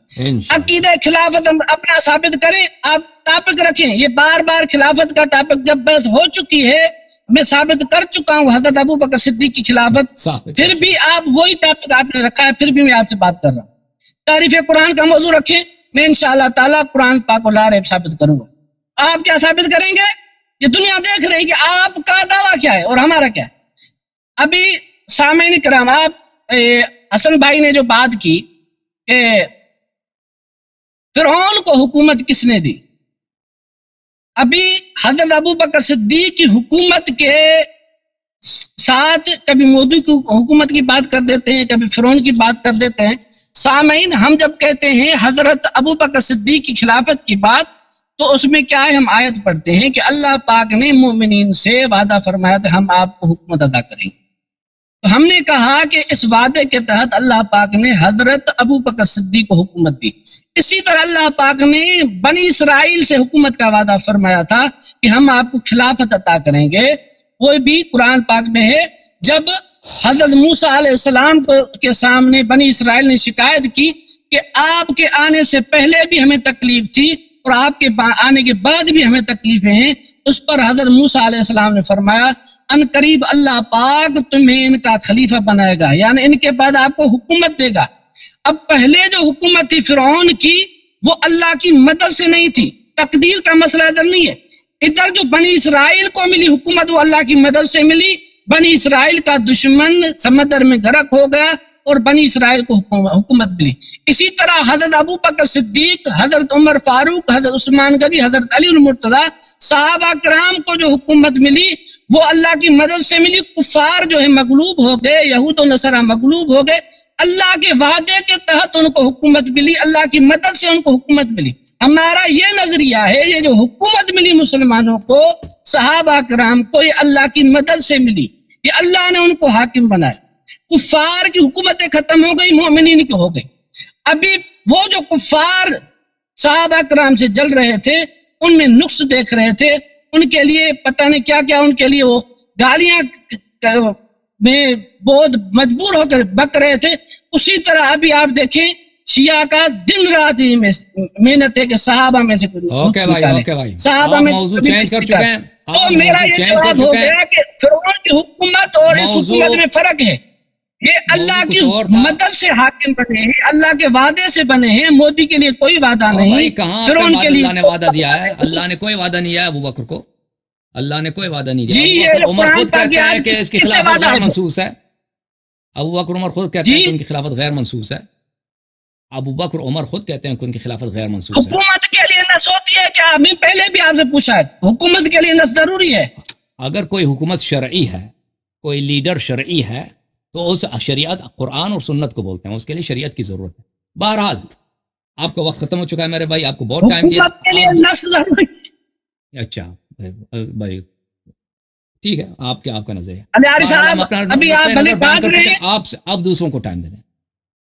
S2: عقیدہ خلافت اپنا ثابت کریں، آپ ٹاپک رکھیں. یہ بار بار خلافت کا ٹاپک جب بحث ہو چکی ہے، میں ثابت کر چکا ہوں حضرت ابو بکر صدیق کی خلافت، پھر بھی آپ وہی ٹاپک آپ نے رکھا ہے، پھر بھی میں آپ سے بات کر رہا ہوں. تعریف قرآن کا موضوع رکھیں، میں انشاءاللہ تعالیٰ قرآن پاک کو لا ریب ثابت کروں گا. آپ کیا ثابت کریں گے؟ یہ دنیا دیکھ رہی کہ آپ کا دعویٰ کیا ہے اور ہمارا کیا ہے. ابھی سامعین کرام، آپ حسن بھائی نے جو بات کی کہ فرعون کو حکومت کس نے دی، ابھی حضرت ابو بکر صدیق کی حکومت کے ساتھ کبھی مودی کی حکومت کی بات کر دیتے ہیں، کبھی فرعون کی بات کر دیتے ہیں. سامعین، ہم جب کہتے ہیں حضرت ابو بکر صدیق کی خلافت کی بات، تو اس میں کیا ہے؟ ہم آیت پڑھتے ہیں کہ اللہ پاک نے مومنین سے وعدہ فرمایا تھا ہم آپ کو حکومت ادا کریں گے. تو ہم نے کہا کہ اس وعدے کے تحت اللہ پاک نے حضرت ابو بکر صدیق کو حکومت دی. اسی طرح اللہ پاک نے بنی اسرائیل سے حکومت کا وعدہ فرمایا تھا کہ ہم آپ کو خلافت عطا کریں گے. وہ بھی قرآن پاک میں ہے. جب حضرت موسیٰ علیہ السلام کے سامنے بنی اسرائیل نے شکایت کی کہ آپ کے آنے سے پہلے بھی ہمیں تکلیف تھی اور آپ کے آنے کے بعد بھی ہمیں تکلیفیں ہیں، اس پر حضرت موسیٰ علیہ السلام نے فرمایا ان قریب اللہ پاک تمہیں ان کا خلیفہ بنائے گا، یعنی ان کے بعد آپ کو حکومت دے گا. اب پہلے جو حکومت تھی فرعون کی، وہ اللہ کی مدد سے نہیں تھی. تقدیر کا مسئلہ ادھر نہیں ہے. ادھر جو بنی اسرائیل کو ملی حکومت، وہ اللہ کی مدد سے ملی. بنی اسرائیل کا دشمن سمندر میں غرق ہو گیا اور بنی اسرائیل کو حکومت ملی. اسی طرح حضرت ابو بکر صدیق، حضرت عمر فاروق، حضرت عثمان غنی، حضرت علی المرتضیٰ، صحابہ کرام کو جو حکومت ملی وہ اللہ کی مدد سے ملی. کفار جو ہے مغلوب ہو گئے، یہود و نصارہ مغلوب ہو گئے، اللہ کے وعدے کے تحت ان کو حکومت ملی، اللہ کی مدد سے ان کو حکومت ملی. ہمارا یہ نظریہ ہے یہ جو حکومت ملی مسلمانوں کو، صحابہ کرام کو، یہ اللہ کی مدد سے ملی، یہ اللہ نے ان کو حاکم بنایا. کفار کی حکومتیں ختم ہو گئی، مومنین کی ہو گئی. ابھی وہ جو کفار صحابہ کرام سے جل رہے تھے، ان میں نقص دیکھ رہے تھے، ان کے لیے پتہ نہیں کیا کیا، ان کے لیے وہ گالیاں میں بہت مجبور ہو کر بک رہے تھے. اسی طرح ابھی آپ دیکھیں شیعہ کا دن رات ہی محنت ہے کہ صحابہ میں سے صحابہ میں تو میرا یہ جواب ہو گیا کہ فرعون کی حکومت اور اس حکومت میں فرق ہے. یہ اللہ کی مدد سے حاکم بنے ہیں، اللہ کے وعدے سے بنے ہیں. مودی کے لیے کوئی وعدہ نہیں، فرعون کے لیے
S1: اللہ نے وعدہ دیا ہے. اللہ نے کوئی وعدہ نہیں دیا ابو بکر کو، اللہ نے کوئی وعدہ نہیں دیا. عمر خود کہتا ہے کہ اس کی خلافت غیر منسوخ ہے. ابو بکر عمر خود کہتے ہیں کہ ان کی خلافت غیر منسوخ ہے. ابو بکر عمر خود کہتے ہیں کہ ان کی خلافت غیر منسوخ ہے.
S2: حکومت کے لیے نس ہوتی ہے کیا؟ میں پہلے بھی آپ سے پوچھا ہے، حکومت کے لیے نس ضروری ہے؟
S1: اگر کوئی حکومت شرعی ہے، کوئی لیڈر شرعی ہے، تو اس شریعت قرآن اور سنت کو بولتے ہیں، اس کے لیے شریعت کی ضرورت ہے۔ بہرحال آپ کا وقت ختم ہو چکا ہے میرے بھائی، آپ کو بہت ٹائم دیا۔
S2: حکومت کے لیے نص ضروری ہے۔
S1: اچھا بھائی ٹھیک ہے، آپ کا نظریہ۔
S2: علی صاحب ابھی آپ بھلے بات رہے ہیں،
S1: آپ دوسروں کو ٹائم دے دیں،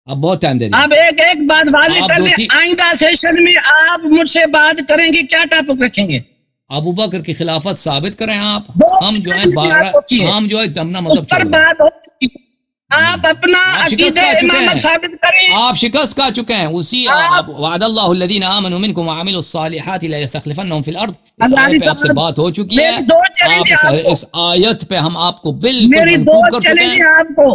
S1: آپ بہت ٹائم دے دیں۔
S2: آپ ایک بات واضح کر لیں، آئندہ سیشن میں آپ مجھ سے بات کریں گے، کیا ٹاپک رکھیں گے؟
S1: ابو بکر کی خلافت ثابت کریں آپ، ہم جو ہے اپنا مذہب
S2: پر بات ہو چکی، آپ اپنا عقیدہ امامت ثابت کریں۔
S1: آپ شکست کھا چکے ہیں، اسی وعد اللہ الذین آمنوا منکم وعملوا الصالحات لیستخلفنہم فی الارض، اس آیت پہ آپ سے بات ہو چکی ہے۔ اس آیت پہ ہم آپ کو بالکل منسوخ کر چکے ہیں۔
S2: آپ کو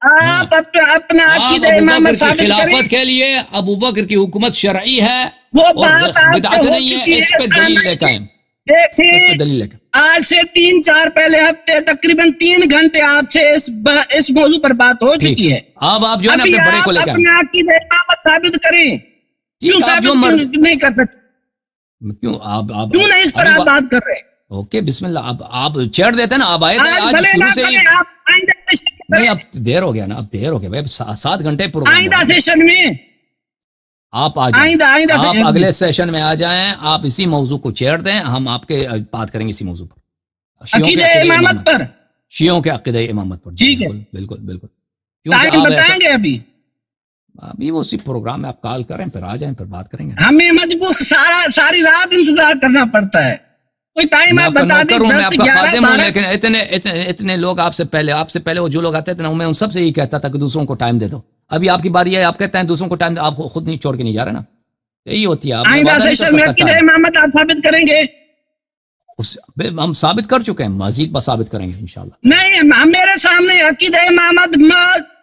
S2: آپ اپنا عقیدہ امامت ثابت کریں۔
S1: خلافت کے لیے ابو بکر کی حکومت شرعی ہے،
S2: وہ بات
S1: بدعت نہیں ہے، اس پہ دلیل لے کے آئیں۔
S2: دیکھیں آج سے 3-4 پہلے ہفتے تقریباً 3 گھنٹے آپ سے اس موضوع پر بات ہو چکی ہے۔
S1: اب آپ جو ہے نا اپنے بڑے کو لے کے
S2: اپنا عقیدہ امامت ثابت کریں۔ کیوں ثابت نہیں کر سکتے؟
S1: کیوں آپ
S2: کیوں نہیں اس پر آپ بات کر رہے؟
S1: اوکے بسم اللہ، آپ چھیڑ دیتے نا، آپ آئے تھے آج شروع سے ہی۔ نہیں اب دیر ہو گیا نا، اب دیر ہو گیا بھائی، 7 گھنٹے پروگرام۔
S2: آئندہ سیشن میں
S1: آپ آ جائیں، آپ اگلے سیشن میں آ جائیں، آپ اسی موضوع کو چھیڑ دیں، ہم آپ کے بات کریں گے اسی موضوع پر،
S2: عقیدہ امامت پر،
S1: شیعوں کے عقیدہ امامت پر۔
S2: ٹھیک ہے،
S1: بالکل بالکل۔
S2: ٹائم بتائیں گے
S1: ابھی وہ اسی پروگرام میں آپ کال کریں، پھر آ جائیں، پھر بات کریں گے۔
S2: ہمیں مجبور ساری رات انتظار کرنا پڑتا ہے، کوئی ٹائم آپ بتا دیں۔
S1: لیکن اتنے لوگ آپ سے پہلے وہ جو لوگ آتے تھے نا، میں ان سب سے یہی کہتا تھا کہ دوسروں کو ٹائم دے دو۔ ابھی آپ کی باری ہے، آپ کہتے ہیں دوسروں کو ٹائم، آپ خود نہیں چھوڑ کے نہیں جا رہے نا، یہی ہوتی ہے۔
S2: آئندہ سیشن میں عقیدہ امامت آپ ثابت کریں گے؟
S1: ہم ثابت کر چکے ہیں، مزید بات ثابت کریں گے انشاءاللہ۔
S2: نہیں، میرے سامنے عقیدہ امامت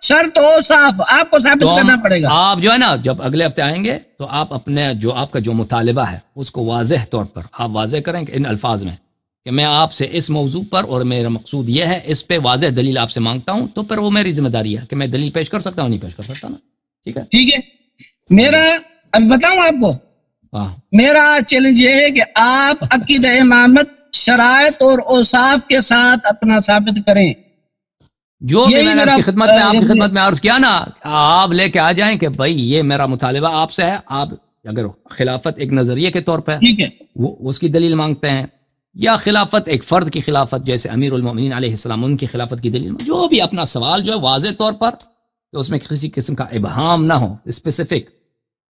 S2: شرط ہو صاف، آپ کو ثابت کرنا پڑے گا۔
S1: آپ جو ہے نا جب اگلے ہفتے آئیں گے تو آپ اپنے آپ کا جو مطالبہ ہے اس کو واضح طور پر آپ واضح کریں کہ ان الفاظ میں کہ میں آپ سے اس موضوع پر، اور میرا مقصود یہ ہے، اس پہ واضح دلیل آپ سے مانگتا ہوں، تو پھر وہ میری ذمہ داری ہے کہ میں دلیل پیش کر سکتا ہوں، نہیں پیش کر سکتا نا، ٹھیک ہے؟
S2: ٹھیک ہے، میرا اب بتاؤں آپ کو، میرا چیلنج یہ ہے کہ آپ عقیدہ امامت شرائط اور اوصاف کے ساتھ اپنا ثابت کریں۔
S1: جو بھی میں نے آپ کی خدمت میں عرض کیا نا، آپ لے کے آ جائیں کہ بھائی یہ میرا مطالبہ آپ سے ہے، آپ اگر خلافت ایک نظریے کے طور پہ وہ اس کی دلیل مانگتے ہیں، یا خلافت ایک فرد کی خلافت جیسے امیر المومنین علیہ السلام ان کی خلافت کی دلیل، جو بھی اپنا سوال جو ہے واضح طور پر، تو اس میں کسی قسم کا ابہام نہ ہو، اسپیسیفک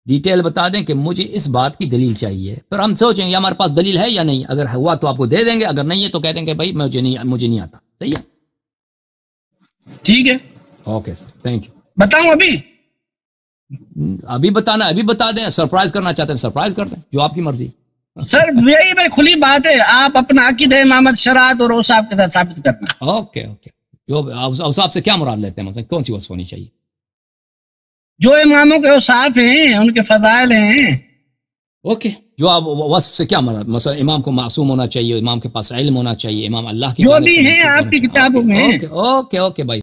S1: ڈیٹیل بتا دیں کہ مجھے اس بات کی دلیل چاہیے، پھر ہم سوچیں گے ہمارے پاس دلیل ہے یا نہیں، اگر ہوا تو آپ کو دے دیں گے، اگر نہیں ہے تو کہہ دیں گے بھائی مجھے نہیں آتا۔ صحیح ہے،
S2: ٹھیک ہے،
S1: اوکے سر، تھینک یو۔
S2: بتاؤں
S1: ابھی بتانا، ابھی بتا دیں، سرپرائز کرنا چاہتے ہیں سرپرائز کر دیں، جو آپ کی مرضی۔
S2: سر یہی بھائی کھلی بات ہے، آپ اپنا عقیدہ امامت شرائط اور اوصاف کے ساتھ ثابت کرنا۔
S1: اوکے، جو اوصاف سے کیا مراد لیتے ہیں، مثلا کون سی وصف ہونی چاہیے؟
S2: جو اماموں کے اوصاف ہیں، ان کے فضائل ہیں۔
S1: اوکے، جو آپ وصف سے کیا مراد، مثلا امام کو معصوم ہونا چاہیے، امام کے پاس علم ہونا چاہیے، امام اللہ کی
S2: جو بھی ہیں آپ کی کتابوں میں۔
S1: اوکے بھائی۔